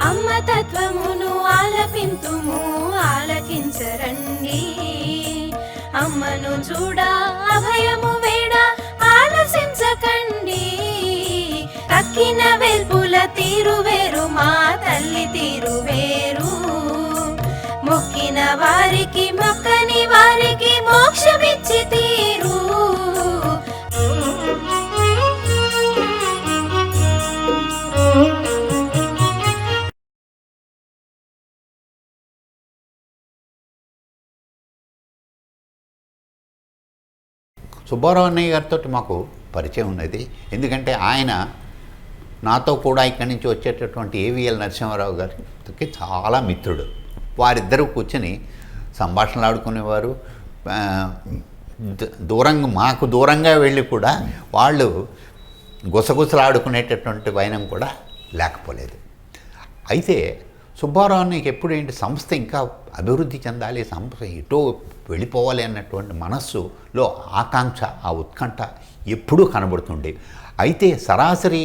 అమ్మ తత్వమును ఆలపింతుము ఆలకించరండి, అమ్మను చూడ అభయము వేడ ఆలసించకండి. తక్కిన వెల్పుల తీరు వేరు మా తల్లి తీరు వేరు, మొక్కిన వారికి మొక్కని వారికి మోక్షమిచ్చి తీరు. సుబ్బారావు అన్నయ్య గారితో మాకు పరిచయం ఉన్నది. ఎందుకంటే ఆయన నాతో కూడా ఇక్కడి నుంచి వచ్చేటటువంటి ఏవిఎల్ నరసింహారావు గారికి చాలా మిత్రుడు. వారిద్దరూ కూర్చొని సంభాషణలు ఆడుకునేవారు. మాకు దూరంగా వెళ్ళి కూడా వాళ్ళు గుసగుసలు ఆడుకునేటటువంటి వైనం కూడా లేకపోలేదు. అయితే సుబ్బారావు అన్నయ్యకి ఎప్పుడు ఏంటి, సంస్థ ఇంకా అభివృద్ధి చెందాలి, సంస్థ ఎటో వెళ్ళిపోవాలి అన్నటువంటి మనస్సులో ఆకాంక్ష, ఆ ఉత్కంఠ ఎప్పుడూ కనబడుతుండేవి. అయితే సరాసరి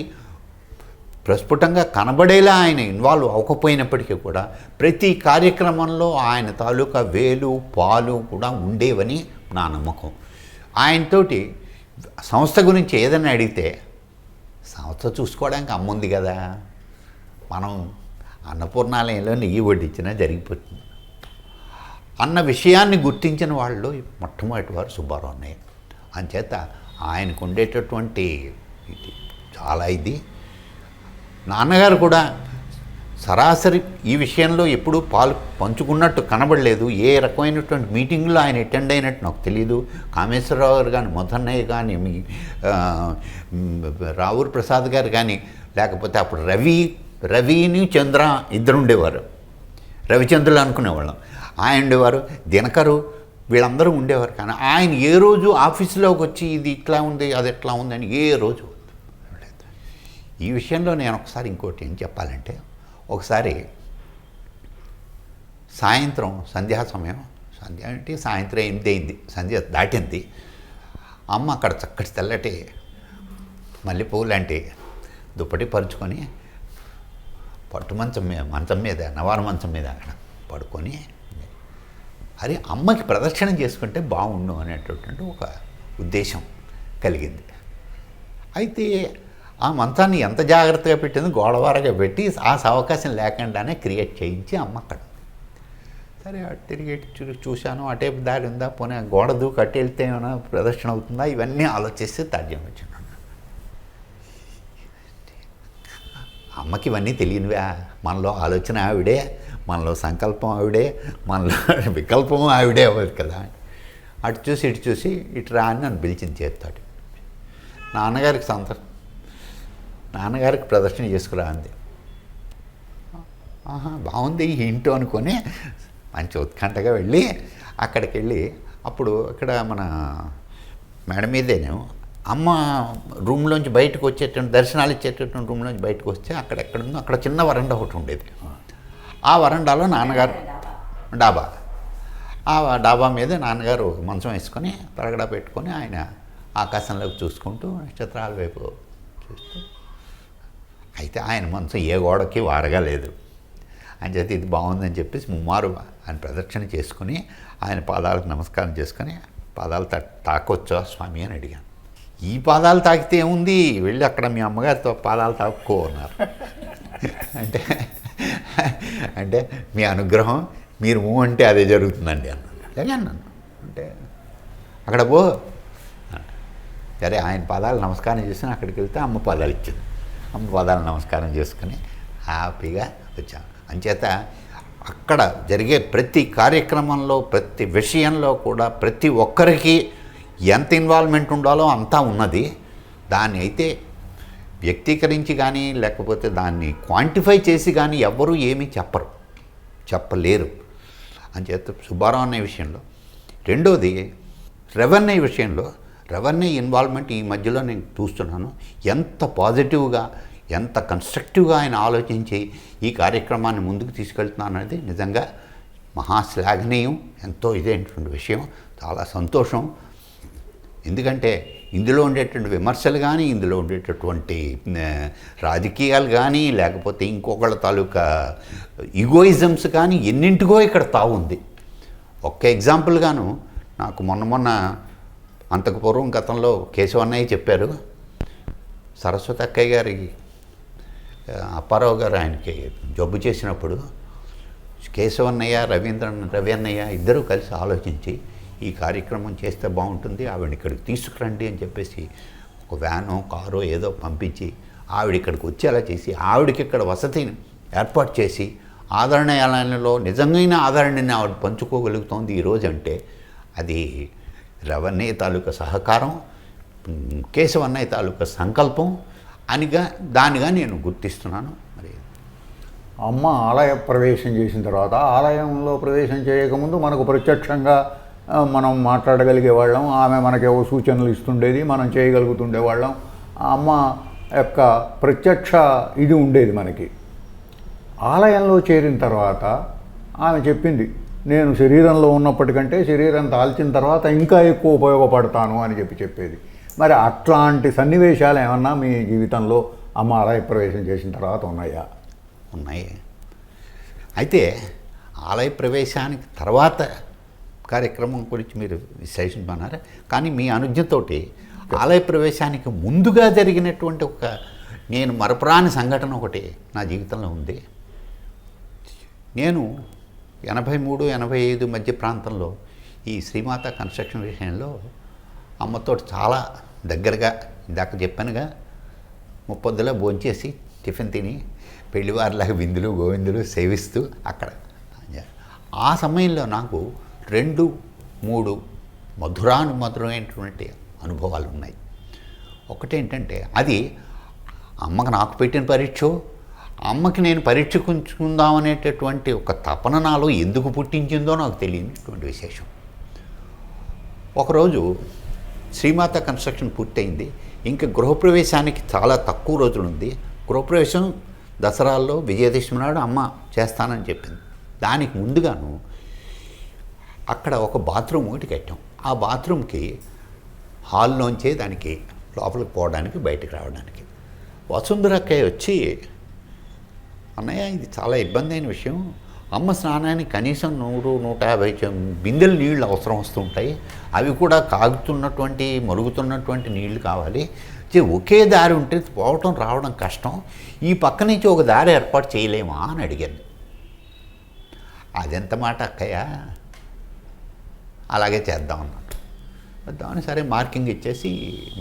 ప్రస్ఫుటంగా కనబడేలా ఆయన ఇన్వాల్వ్ అవ్వకపోయినప్పటికీ కూడా ప్రతి కార్యక్రమంలో ఆయన తాలూకా వేలు పాలు కూడా ఉండేవని నా నమ్మకం. ఆయనతోటి సంస్థ గురించి ఏదైనా అడిగితే, సంస్థ చూసుకోవడానికి అమ్ముంది కదా, మనం అన్నపూర్ణాలయంలో నెయ్యి వడ్డించినా జరిగిపోతుంది అన్న విషయాన్ని గుర్తించిన వాళ్ళు మొట్టమొదటి వారు సుబ్బారావు అన్నయ్య. అంచేత ఆయనకు ఉండేటటువంటి ఇది చాలా నాన్నగారు కూడా సరాసరి ఈ విషయంలో ఎప్పుడూ పాలు పంచుకున్నట్టు కనబడలేదు. ఏ రకమైనటువంటి మీటింగ్లో ఆయన అటెండ్ అయినట్టు నాకు తెలియదు. కామేశ్వరరావు గారు కానీ, మొదన్నయ్య కానీ, రావూర్ ప్రసాద్ గారు కానీ, లేకపోతే అప్పుడు రవిని చంద్ర ఇద్దరు ఉండేవారు, రవిచంద్రులు అనుకునేవాళ్ళం. ఆయన ఉండేవారు, దినకరు, వీళ్ళందరూ ఉండేవారు. కానీ ఆయన ఏ రోజు ఆఫీసులోకి వచ్చి ఇది ఇట్లా ఉంది అది ఎట్లా ఉందని ఏ రోజు లేదు. ఈ విషయంలో నేను ఒకసారి ఇంకోటి ఏం చెప్పాలంటే, ఒకసారి సాయంత్రం సంధ్యా సమయం, సంధ్య అంటే సాయంత్రం 8 అయింది, సంధ్య దాటింది. అమ్మ అక్కడ చక్కటి తెల్లటి మల్లెపూలు లాంటి దుప్పటి పరుచుకొని పట్టు మంచం మీద నవారు మంచం మీద అక్కడ పడుకొని, అరే అమ్మకి ప్రదక్షిణ చేసుకుంటే బాగుండు అనేటటువంటి ఒక ఉద్దేశం కలిగింది. అయితే ఆ మంచాన్ని ఎంత జాగ్రత్తగా పెట్టింది, గోడవారగా పెట్టి ఆ అవకాశం లేకుండానే క్రియేట్ చేయించి అమ్మ అక్కడ. సరే అటు తిరిగి చూశాను, అటేపు దారి ఉందా, పోనీ గోడ దూకి అటు వెళ్తే ఏమైనా ప్రదర్శన అవుతుందా, ఇవన్నీ ఆలోచిస్తే తాడ్యం వచ్చినాను. అమ్మకి ఇవన్నీ తెలియనివా, మనలో ఆలోచన ఆవిడే, మనలో సంకల్పం ఆవిడే, మనలో వికల్పం ఆవిడే అవ్వదు కదా. అటు చూసి ఇటు చూసి ఇటు రా అని నన్ను పిలిచింది చేస్తాడు. నాన్నగారికి ప్రదర్శన చేసుకురా అంది. బాగుంది ఇంటో అనుకొని మంచి ఉత్కంఠగా వెళ్ళి అక్కడికి వెళ్ళి, అప్పుడు ఇక్కడ మన మేడ మీదేనే అమ్మ రూమ్లోంచి బయటకు వచ్చేటువంటి, దర్శనాలు ఇచ్చేటటువంటి రూమ్లోంచి బయటకు వస్తే అక్కడెక్కడుందో అక్కడ చిన్న వరండా ఒకటి ఉండేది. ఆ వరండాలో నాన్నగారు డాబా, ఆ డాబా మీద నాన్నగారు మంచం వేసుకొని పరగడ పెట్టుకొని ఆయన ఆకాశంలోకి చూసుకుంటూ నక్షత్రాల వైపు చూస్తూ, అయితే ఆయన మనసు ఏ గోడకి వారగా లేదు. అని చెప్పి ఇది బాగుందని చెప్పేసి ముమ్మారు ఆయన ప్రదక్షిణ చేసుకుని ఆయన పాదాలకు నమస్కారం చేసుకొని, పాదాలు తాకొచ్చా స్వామి అని అడిగాను. ఈ పాదాలు తాకితే ఏముంది, వెళ్ళి అక్కడ మీ అమ్మగారితో పాదాలు తాక్కో అన్నారు. అంటే మీ అనుగ్రహం, మీరు అంటే అదే జరుగుతుందండి అన్నాను. అలాగే అన్నాను. అంటే అక్కడ పో, సరే ఆయన పాదాలు నమస్కారం చేసుకుని అక్కడికి వెళ్తే అమ్మ పాదాలు ఇచ్చింది. అమ్మ పాదాలు నమస్కారం చేసుకుని హ్యాపీగా వచ్చాను. అంచేత అక్కడ జరిగే ప్రతి కార్యక్రమంలో, ప్రతి విషయంలో కూడా ప్రతి ఒక్కరికి ఎంత ఇన్వాల్వ్మెంట్ ఉండాలో అంతా ఉన్నది. దాన్ని అయితే వ్యక్తీకరించి కానీ లేకపోతే దాన్ని క్వాంటిఫై చేసి కానీ ఎవ్వరూ ఏమీ చెప్పలేరు. అంచేత సుబ్బారావు అనే విషయంలో. రెండోది రెవెన్యూ విషయంలో, రెవెన్యూ ఇన్వాల్వ్మెంట్ ఈ మధ్యలో నేను చూస్తున్నాను. ఎంత పాజిటివ్గా, ఎంత కన్స్ట్రక్టివ్గా ఆయన ఆలోచించి ఈ కార్యక్రమాన్ని ముందుకు తీసుకెళ్తున్నాను అనేది నిజంగా మహాశ్లాఘనీయం, ఎంతో ఇదేంటువంటి విషయం, చాలా సంతోషం. ఎందుకంటే ఇందులో ఉండేటువంటి విమర్శలు కానీ, ఇందులో ఉండేటటువంటి రాజకీయాలు కానీ, లేకపోతే ఇంకొకళ్ళ తాలూకా ఈగోయిజమ్స్ కానీ ఎన్నింటికో ఇక్కడ తావుంది. ఒక్క ఎగ్జాంపుల్గాను నాకు మొన్న అంతకు పూర్వం గతంలో కేశవన్నయ్య చెప్పారు, సరస్వతి అక్కయ్య గారి అప్పారావు గారు ఆయనకి జబ్బు చేసినప్పుడు కేశవన్నయ్య రవి అన్నయ్య ఇద్దరూ కలిసి ఆలోచించి ఈ కార్యక్రమం చేస్తే బాగుంటుంది, ఆవిడ ఇక్కడికి తీసుకురండి అని చెప్పేసి ఒక వ్యానో కారో ఏదో పంపించి ఆవిడ ఇక్కడికి వచ్చేలా చేసి ఆవిడకి ఇక్కడ వసతిని ఏర్పాటు చేసి ఆదరణలో నిజమైన ఆదరణని ఆవిడ పంచుకోగలుగుతోంది ఈరోజు అంటే అది రవన్నయ్య తాలూకా సహకారం, కేశవన్నయ్య తాలూకా సంకల్పం దానిగా నేను గుర్తిస్తున్నాను. మరి అమ్మ ఆలయ ప్రవేశం చేసిన తర్వాత ఆలయంలో ప్రవేశం చేయకముందు మనకు ప్రత్యక్షంగా మనం మాట్లాడగలిగే వాళ్ళం, ఆమె మనకేవో సూచనలు ఇస్తుండేది, మనం చేయగలుగుతుండేవాళ్ళం. అమ్మ యొక్క ప్రత్యక్ష ఇది ఉండేది మనకి. ఆలయంలో చేరిన తర్వాత ఆమె చెప్పింది, నేను శరీరంలో ఉన్నప్పటికంటే శరీరం దాల్చిన తర్వాత ఇంకా ఎక్కువ ఉపయోగపడతాను అని చెప్పేది. మరి అట్లాంటి సన్నివేశాలు ఏమన్నా మీ జీవితంలో అమ్మ ఆలయ ప్రవేశం చేసిన తర్వాత ఉన్నాయా? ఉన్నాయి. అయితే ఆలయ ప్రవేశానికి తర్వాత కార్యక్రమం గురించి మీరు విశ్లేషించమన్నారు, కానీ మీ అనుజ్ఞతోటి ఆలయ ప్రవేశానికి ముందుగా జరిగినటువంటి నేను మరపురాని సంఘటన ఒకటి నా జీవితంలో ఉంది. నేను 83-85 మధ్య ప్రాంతంలో ఈ శ్రీమాత కన్స్ట్రక్షన్ విషయంలో అమ్మతో చాలా దగ్గరగా, ఇందాక చెప్పానుగా, ముప్పొద్దులా భోంచేసి టిఫిన్ తిని పెళ్లివారిలాగా విందులు గోవిందులు సేవిస్తూ అక్కడ ఆ సమయంలో నాకు 2-3 మధురమైనటువంటి అనుభవాలు ఉన్నాయి. ఒకటేంటంటే అది అమ్మకు నాకు పెట్టిన పరీక్ష, అమ్మకి నేను పరీక్షించుకుందామనేటటువంటి ఒక తపన నాలో ఎందుకు పుట్టించిందో నాకు తెలియనిటువంటి విశేషం. ఒకరోజు శ్రీమాత కన్స్ట్రక్షన్ పూర్తయింది, ఇంకా గృహప్రవేశానికి చాలా తక్కువ రోజులు ఉంది. గృహప్రవేశం దసరాల్లో విజయదశమి నాడు అమ్మ చేస్తానని చెప్పింది. దానికి ముందుగాను అక్కడ ఒక బాత్రూమ్ ఒకటి కట్టాం. ఆ బాత్రూమ్కి హాల్లోంచే దానికి లోపలికి పోవడానికి బయటకు రావడానికి వసుంధరక్కయ్య వచ్చి, అన్నయ్య ఇది చాలా ఇబ్బంది అయిన విషయం, అమ్మ స్నానానికి కనీసం 100-150 బిందెలు నీళ్ళు అవసరం వస్తుంటాయి, అవి కూడా కాగుతున్నటువంటి మరుగుతున్నటువంటి నీళ్లు కావాలి, ఒకే దారి ఉంటే పోవటం రావడం కష్టం, ఈ పక్క నుంచి ఒక దారి ఏర్పాటు చేయలేమా అని అడిగాను. అదెంత మాట అక్కయ్య, అలాగే చేద్దామన్నాను. దాని సరే మార్కింగ్ ఇచ్చేసి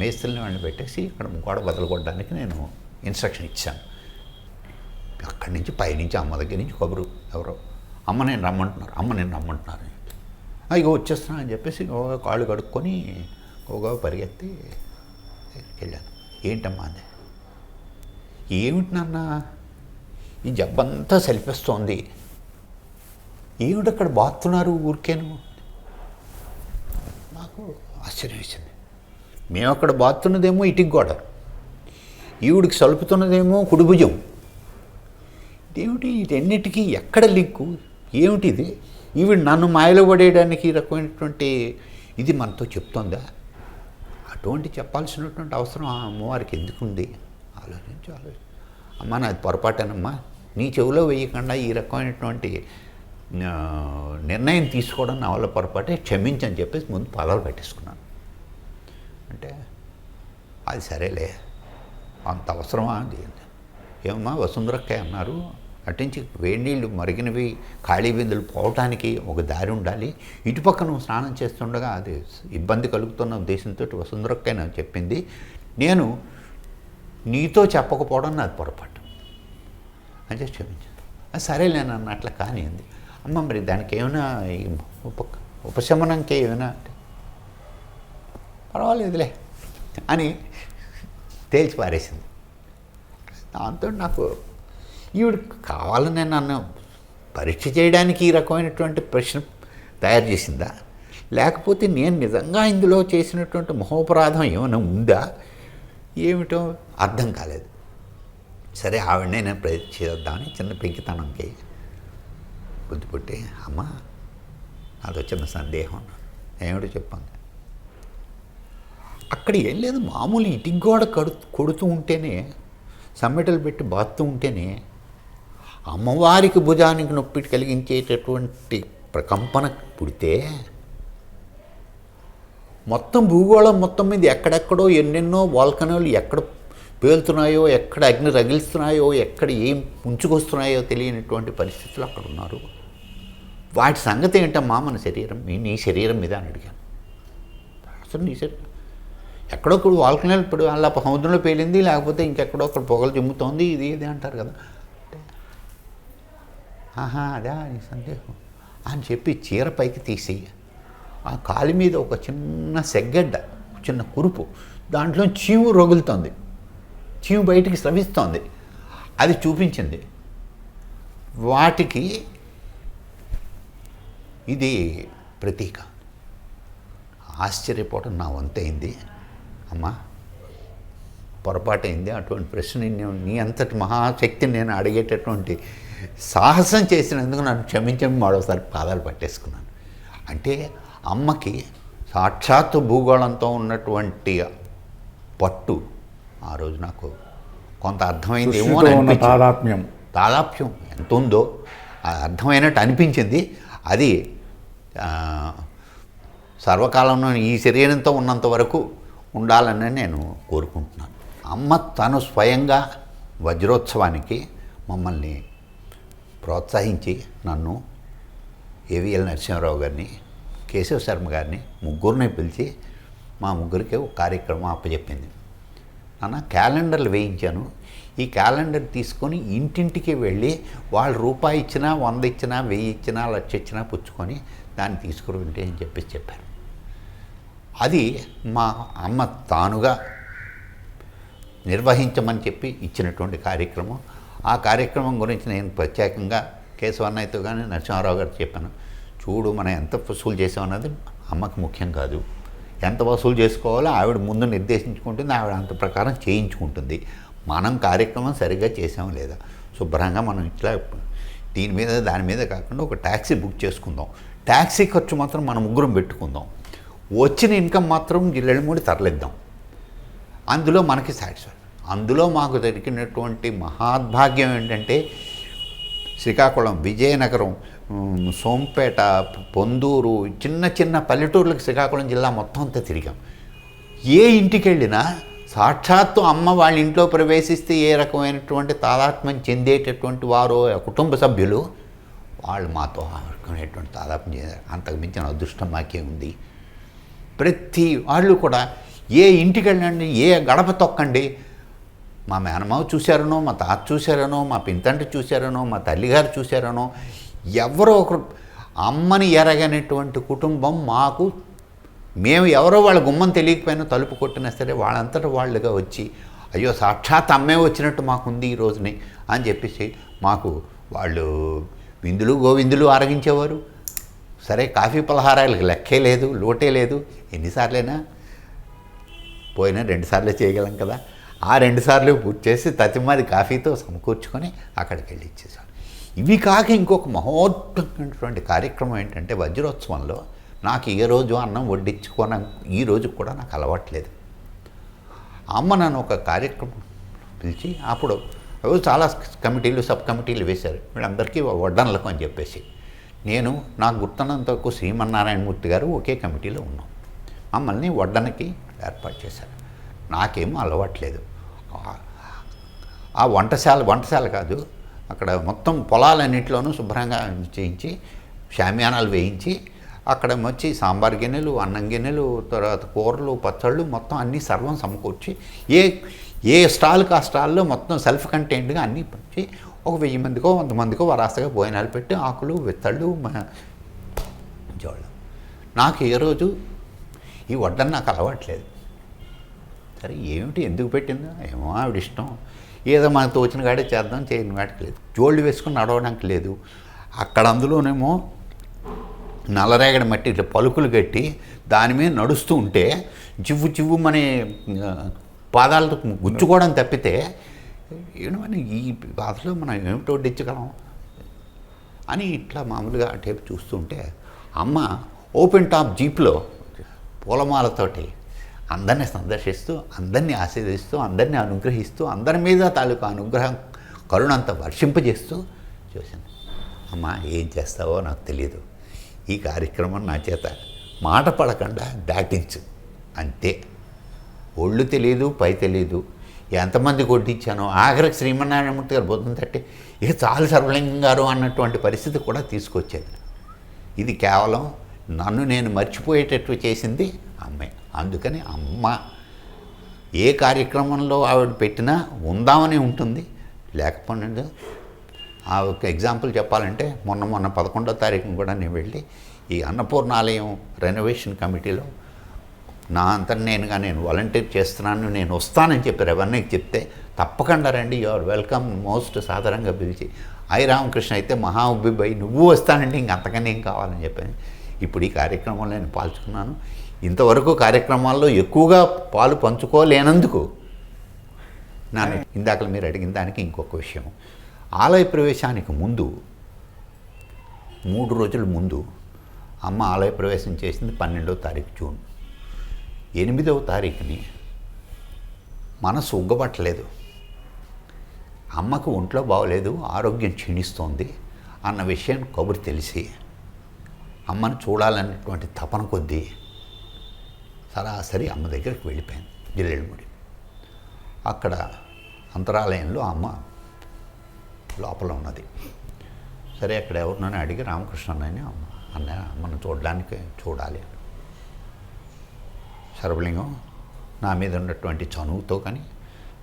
మేస్త్రిని వాళ్ళని పెట్టేసి ఇక్కడ గోడ బదలగొట్టడానికి నేను ఇన్స్ట్రక్షన్ ఇచ్చాను. అక్కడి నుంచి పైనుంచి అమ్మ దగ్గర నుంచి కబురు, ఎవరో అమ్మ నేను రమ్మంటున్నారు ఇగో వచ్చేస్తున్నా అని చెప్పేసి కాళ్ళు కడుక్కొని ఒక పరిగెత్తి వెళ్ళాను. ఏంటమ్మా అంది. ఏమిటి నాన్న ఈ జబ్బంతా సలిపేస్తోంది, ఏమిటి అక్కడ బాతున్నారు ఊరికేను. నాకు ఆశ్చర్యం వేసింది. మేము అక్కడ బాతున్నదేమో ఇటుకి గోడ, ఈవిడికి సలుపుతున్నదేమో కుడిభుజం. ఇదేమిటి, వీటన్నిటికీ ఎక్కడ లింకు, ఏమిటిది, ఈవిడ నన్ను మాయలో పడేయడానికి ఈ రకమైనటువంటి ఇది మనతో చెప్తోందా? అటువంటి చెప్పాల్సినటువంటి అవసరం ఆ అమ్మవారికి ఎందుకుంది? ఆలోచించి అమ్మ నాది పొరపాటేనమ్మా, నీ చెవిలో వేయకుండా ఈ రకమైనటువంటి నిర్ణయం తీసుకోవడం నా వల్ల పొరపాటే, క్షమించని చెప్పేసి ముందు పాదాలు పెట్టేసుకున్నాను. అంటే అది సరేలే, అంత అవసరమా అది. ఏమమ్మా వసుంధరక్కయ్య అన్నారు, అట్నుంచి వేడి నీళ్ళు మరిగినవి ఖాళీ బిందులు పోవటానికి ఒక దారి ఉండాలి, ఇటుపక్క నువ్వు స్నానం చేస్తుండగా అది ఇబ్బంది కలుగుతున్న ఉద్దేశంతో వసుంధరక్కయ్య నాకు చెప్పింది, నేను నీతో చెప్పకపోవడం నాది పొరపాటు అని చెప్పి క్షమించాను. సరేలే నన్ను అట్లా కానీ అంది. అమ్మ మరి దానికి ఏమైనా ఉపశమనంకే ఏమైనా అంటే పర్వాలేదులే అని తేల్చి పారేసింది. దాంతో నాకు ఈవిడ కావాలని నన్ను పరీక్ష చేయడానికి ఈ రకమైనటువంటి ప్రశ్న తయారు చేసిందా, లేకపోతే నేను నిజంగా ఇందులో చేసినటువంటి మహోపరాధం ఏమైనా ఉందా, ఏమిటో అర్థం కాలేదు. సరే ఆవిడనే నేను చేద్దామని చిన్న పెంకితనంకి బుద్ధి పుట్టి, అమ్మ నాదో చిన్న సందేహం, ఏమిటో చెప్పండి. అక్కడ ఏం లేదు, మామూలు ఇటుక గోడ కొడుతూ ఉంటేనే, సమ్మెటలు పెట్టి బాత్తూ ఉంటేనే అమ్మవారికి భుజానికి నొప్పి కలిగించేటటువంటి ప్రకంపన పుడితే మొత్తం భూగోళం మొత్తం మీద ఎక్కడెక్కడో ఎన్నెన్నో వాల్కనోలు ఎక్కడ పేలుతున్నాయో, ఎక్కడ అగ్ని రగిలిస్తున్నాయో, ఎక్కడ ఏం ముంచుకొస్తున్నాయో తెలియనటువంటి పరిస్థితులు అక్కడ ఉన్నారు. వాటి సంగతి ఏంటమ్మా మన శరీరం, నీ శరీరం మీద అని అడిగాను. అసలు నీ శరీరం ఎక్కడో ఒక వాల్కనోలు ఇప్పుడు అలా సముద్రంలో పేలింది, లేకపోతే ఇంకెక్కడో ఒక పొగలు చిమ్ముతోంది, ఇది అంటారు కదా. ఆహా, అదే నీ సందేహం అని చెప్పి చీర పైకి తీసి ఆ కాలి మీద ఒక చిన్న సెగ్గడ్డ, చిన్న కురుపు, దాంట్లో చీము రగులుతోంది, చీము బయటికి స్రవిస్తోంది, అది చూపించింది. వాటికి ఇది ప్రతీక. ఆశ్చర్యపోవడం నా వంతైంది. అమ్మా, పొరపాటైంది, అటువంటి ప్రశ్న నీ అంతటి మహాశక్తిని నేను అడిగేటటువంటి సాహసం చేసినందుకు నన్ను క్షమించని మరోసారి పాదాలు పట్టేసుకున్నాను. అంటే అమ్మకి సాక్షాత్తు భూగోళంతో ఉన్నటువంటి పట్టు ఆ రోజు నాకు కొంత అర్థమైందేమో అని అనిపించింది. తాదాప్యం ఎంత ఉందో అర్థమైనట్టు అనిపించింది. అది సర్వకాలంలో ఈ శరీరంతో ఉన్నంత వరకు ఉండాలని నేను కోరుకుంటున్నాను. అమ్మ తను స్వయంగా వజ్రోత్సవానికి మమ్మల్ని ప్రోత్సహించి నన్ను ఏవిఎల్ నరసింహారావు గారిని, కేశవ శర్మ గారిని ముగ్గురిని పిలిచి మా ముగ్గురికి ఒక కార్యక్రమం అప్పచెప్పింది. నాన్న క్యాలెండర్లు వేయించాను, ఈ క్యాలెండర్ తీసుకొని ఇంటింటికి వెళ్ళి వాళ్ళు రూపాయి ఇచ్చినా, 100 ఇచ్చినా, 1000 ఇచ్చినా, 1,00,000 ఇచ్చినా పుచ్చుకొని దాన్ని తీసుకురండి అని చెప్పారు. అది మా అమ్మ తానుగా నిర్వహించమని చెప్పి ఇచ్చినటువంటి కార్యక్రమం. ఆ కార్యక్రమం గురించి నేను ప్రత్యేకంగా కేశవన్నయ్యతో కానీ నరసింహారావు గారికి చెప్పాను. చూడు, మనం ఎంత వసూలు చేసామన్నది అమ్మకి ముఖ్యం కాదు, ఎంత వసూలు చేసుకోవాలో ఆవిడ ముందు నిర్దేశించుకుంటుంది, ఆవిడ అంత ప్రకారం చేయించుకుంటుంది. మనం కార్యక్రమం సరిగ్గా చేసాము లేదా, శుభ్రంగా మనం ఇట్లా దీని మీద దాని మీద కాకుండా ఒక ట్యాక్సీ బుక్ చేసుకుందాం, ట్యాక్సీ ఖర్చు మాత్రం మనం ముగ్గురం పెట్టుకుందాం, వచ్చిన ఇన్కమ్ మాత్రం జిల్లెళ్ళమూడి తరలిద్దాం, అందులో మనకి సాటిస్ఫై. అందులో మాకు దొరికినటువంటి మహాద్భాగ్యం ఏంటంటే శ్రీకాకుళం, విజయనగరం, సోంపేట, పొందూరు, చిన్న చిన్న పల్లెటూర్లకు శ్రీకాకుళం జిల్లా మొత్తం అంతా తిరిగాం. ఏ ఇంటికి వెళ్ళినా సాక్షాత్తు అమ్మ వాళ్ళ ఇంట్లో ప్రవేశిస్తే ఏ రకమైనటువంటి తాదాత్మ్యం చెందేటటువంటి వారు కుటుంబ సభ్యులు వాళ్ళు మాతో ఆడుకునేటువంటి తాదాత్మ్యం చెందారు. అంతకు మించిన అదృష్టం మాకే ఉంది. ప్రతి వాళ్ళు కూడా ఏ ఇంటికి వెళ్ళండి, ఏ గడప తొక్కండి, మా మేనమావ చూశారనో, మా తాత చూశారనో, మా పింతంటి చూశారనో, మా తల్లిగారు చూశారనో, ఎవరో ఒకరు అమ్మని ఎరగనటువంటి కుటుంబం మాకు, మేము ఎవరో వాళ్ళ గుమ్మం తెలియకపోయినా తలుపు కొట్టినా సరే వాళ్ళంతటా వాళ్ళుగా వచ్చి అయ్యో సాక్షాత్ అమ్మే వచ్చినట్టు మాకుంది ఈ రోజుని అని చెప్పేసి మాకు వాళ్ళు విందులు గోవిందులు ఆరగించేవారు. సరే, కాఫీ పలహారాలకు లెక్కే లేదు, లోటే లేదు. ఎన్నిసార్లైనా పోయినా 2 సార్లు చేయగలం కదా, ఆ 2 సార్లు పూర్తి చేసి తతిమాది కాఫీతో సమకూర్చుకొని అక్కడికి వెళ్ళి ఇచ్చేసాను. ఇవి కాక ఇంకొక మహోత్తమైనటువంటి కార్యక్రమం ఏంటంటే వజ్రోత్సవంలో నాకు ఏ రోజు అన్నం వడ్డించుకోన ఈ రోజు కూడా నాకు అలవాట్లేదు. అమ్మ నన్ను ఒక కార్యక్రమం పిలిచి, అప్పుడు చాలా కమిటీలు, సబ్ కమిటీలు వేశారు, వీళ్ళందరికీ వడ్డనలకు అని చెప్పేసి. నేను నాకు గుర్తున్నంత వరకు శ్రీమన్నారాయణమూర్తి గారు ఒకే కమిటీలో ఉన్నాం. మమ్మల్ని వడ్డనకి ఏర్పాటు చేశారు. నాకేమో అలవాట్లేదు. ఆ వంటశాల కాదు, అక్కడ మొత్తం పొలాలన్నింటిలోనూ శుభ్రంగా చేయించి షామియానాలు వేయించి అక్కడ వచ్చి సాంబార్ గిన్నెలు, అన్నం గిన్నెలు, తర్వాత కూరలు, పచ్చళ్ళు మొత్తం అన్నీ సర్వం సమకూర్చి ఏ స్టాల్కి ఆ స్టాల్లో మొత్తం సెల్ఫ్ కంటైన్డ్గా అన్నీ పంచి ఒక 1000 మందికో 100 మందికో వరాసగా భోజనాలు పెట్టి ఆకులు, విత్తళ్ళు, జోళ్ళం. నాకు ఏ రోజు ఈ వడ్డన నాకు అలవాట్లేదు. సరే, ఏమిటి ఎందుకు పెట్టిందో ఏమో ఆవిడ ఇష్టం, ఏదో మనకు తోచిన కాడే చేద్దాం, చేయని వాటికి లేదు, జోళ్ళు వేసుకుని నడవడానికి లేదు. అక్కడ అందులోనేమో నల్లరేగడి మట్టి ఇట్లా పలుకులు కట్టి దాని మీద నడుస్తూ ఉంటే చివ్వు మన పాదాలతో గుచ్చుకోవడం తప్పితే ఏమని ఈ బాధలో మనం ఏమిటో వడ్డించగలం అని ఇట్లా మామూలుగా టైపు చూస్తుంటే అమ్మ ఓపెన్ టాప్ జీప్లో పూలమాలతోటి అందరినీ సందర్శిస్తూ, అందరినీ ఆశీర్వదిస్తూ, అందరినీ అనుగ్రహిస్తూ, అందరి మీద తాలూకు అనుగ్రహం కరుణంత వర్షింపజేస్తూ చూశాను. అమ్మ ఏం చేస్తావో నాకు తెలియదు, ఈ కార్యక్రమం నా చేత మాట పడకుండా దాటించు అంతే. ఒళ్ళు తెలియదు, పై తెలియదు, ఎంతమంది కొట్టించానో ఆఖరికి శ్రీమన్నారాయణమూర్తి గారు బుద్ధం తట్టి ఇక చాలు సర్వలింగం గారు అన్నటువంటి పరిస్థితి కూడా తీసుకొచ్చేది. ఇది కేవలం నన్ను నేను మర్చిపోయేటట్టు చేసింది అమ్మే. అందుకని అమ్మ ఏ కార్యక్రమంలో ఆవిడ పెట్టినా ఉందామని ఉంటుంది, లేకపోతే ఆ ఒక ఎగ్జాంపుల్ చెప్పాలంటే మొన్న 11వ తారీఖున కూడా నేను వెళ్ళి ఈ అన్నపూర్ణాలయం రెనోవేషన్ కమిటీలో నా అంతటి నేను వాలంటీర్ చేస్తున్నాను, నేను వస్తానని చెప్పారు. ఎవరిని చెప్తే తప్పకుండా రండి, యు ఆర్ వెల్కమ్ మోస్ట్ సాధారణంగా పిలిచి, ఐ రామకృష్ణ అయితే మహా ఉబ్బిబాయి నువ్వు వస్తానంటే ఇంక అంతకన్నా ఏం కావాలని చెప్పాను. ఇప్పుడు ఈ కార్యక్రమంలో నేను పాల్చుకున్నాను. ఇంతవరకు కార్యక్రమాల్లో ఎక్కువగా పాలు పంచుకోలేనందుకు నన్ను ఇందాక మీరు అడిగిన దానికి ఇంకొక విషయం, ఆలయ ప్రవేశానికి ముందు 3 రోజుల ముందు అమ్మ ఆలయ ప్రవేశం చేసింది 12వ తారీఖు జూన్. 8వ తారీఖుని మనసు ఉగ్గబట్టలేదు, అమ్మకు ఒంట్లో బాగోలేదు, ఆరోగ్యం క్షీణిస్తోంది అన్న విషయం కబురు తెలిసి అమ్మను చూడాలనేటువంటి తపన కొద్దీ సరాసరి అమ్మ దగ్గరికి వెళ్ళిపోయాను జిల్లెళ్ళముడి. అక్కడ అంతరాలయంలో అమ్మ లోపల ఉన్నది. సరే అక్కడ ఎవరినని అడిగి రామకృష్ణ అన్నయ్యని అమ్మను చూడాలి. సర్వలింగం నా మీద ఉన్నటువంటి చనువుతో కానీ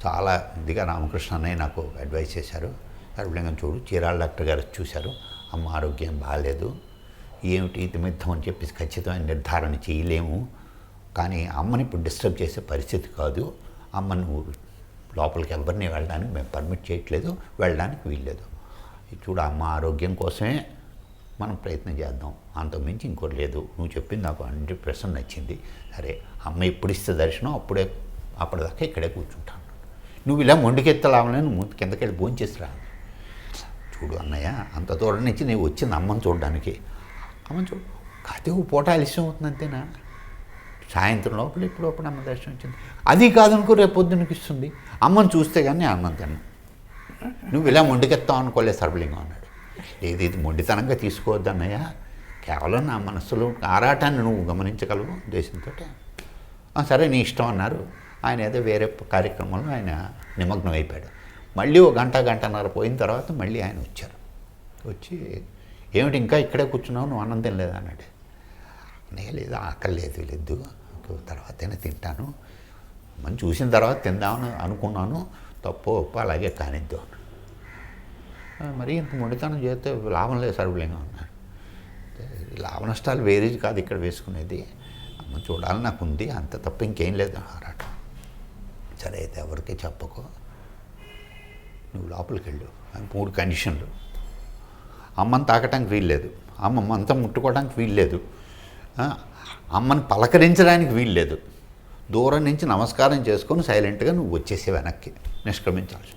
చాలా ఇదిగా రామకృష్ణ అన్నయ్య నాకు అడ్వైస్ చేశారు. సర్వలింగం చూడు, చీరాల డాక్టర్ గారు చూశారు, అమ్మ ఆరోగ్యం బాగాలేదు, ఏమిటి తిమిద్దం అని చెప్పేసి ఖచ్చితమైన నిర్ధారణ చేయలేము, కానీ అమ్మని ఇప్పుడు డిస్టర్బ్ చేసే పరిస్థితి కాదు, అమ్మను లోపలికి ఎవరిని వెళ్ళడానికి మేము పర్మిట్ చేయట్లేదు, వెళ్ళడానికి వీల్లేదు, చూడు అమ్మ ఆరోగ్యం కోసమే మనం ప్రయత్నం చేద్దాం, అంతకుమించి ఇంకోటి లేదు, నువ్వు చెప్పింది నాకు 100% నచ్చింది, సరే అమ్మ ఎప్పుడు ఇస్తే దర్శనం అప్పటిదాకా ఇక్కడే కూర్చుంటాను, నువ్వు ఇలా మొండికెత్తలావని నువ్వు కిందకెళ్ళి భోంచేసిరా. చూడు అన్నయ్య, అంత దూరం నుంచి నేను వచ్చింది అమ్మని చూడడానికి, అమ్మని చూడు కాదే ఓ పూట ఆలస్యం అవుతుంది అంతేనా, సాయంత్రం లోపల ఇప్పుడు అమ్మ దర్శనం వచ్చింది, అది కాదనుకో రేపు పొద్దునకి ఇస్తుంది, అమ్మని చూస్తే కానీ అన్నం తిన్నా, నువ్వు ఇలా మొండికెత్తావు అనుకోలేదు సర్వలింగం అన్నాడు. లేదు ఇది మొండితనంగా తీసుకోవద్దు అన్నయ్య, కేవలం నా మనస్సులో ఆరాటాన్ని నువ్వు గమనించగలవు ఉద్దేశంతో, సరే నీ ఇష్టం అన్నారు. ఆయన ఏదో వేరే కార్యక్రమంలో ఆయన నిమగ్నం అయిపోయాడు. మళ్ళీ ఓ గంటన్నర పోయిన తర్వాత మళ్ళీ ఆయన వచ్చి ఏమిటి ఇంకా ఇక్కడే కూర్చున్నావు, నువ్వు అన్నం తినలేదు అన్నాడు. లేదు ఆకలి లేదు తర్వాతైనా తింటాను, మనం చూసిన తర్వాత తిందామని అనుకున్నాను, తప్పు అలాగే కానిద్దు అన్నాడు. మరి ఇంత మొండితనం చేస్తే లాభం లేదు సర్వలింగం అన్నాడు. లాభ నష్టాలు వేరేది కాదు ఇక్కడ వేసుకునేది, అమ్మ చూడాలని నాకు ఉంది, అంత తప్ప ఇంకేం లేదు అన్నారట. సరే అయితే ఎవరికి చెప్పకు, నువ్వు లోపలికి వెళ్ళు, 3 కండిషన్లు, అమ్మని తాకటానికి వీల్లేదు, అమ్మ అంతా ముట్టుకోవడానికి వీల్లేదు, అమ్మని పలకరించడానికి వీల్లేదు, దూరం నుంచి నమస్కారం చేసుకొని సైలెంట్గా నువ్వు వచ్చేసి వెనక్కి నిష్క్రమించాల్సి.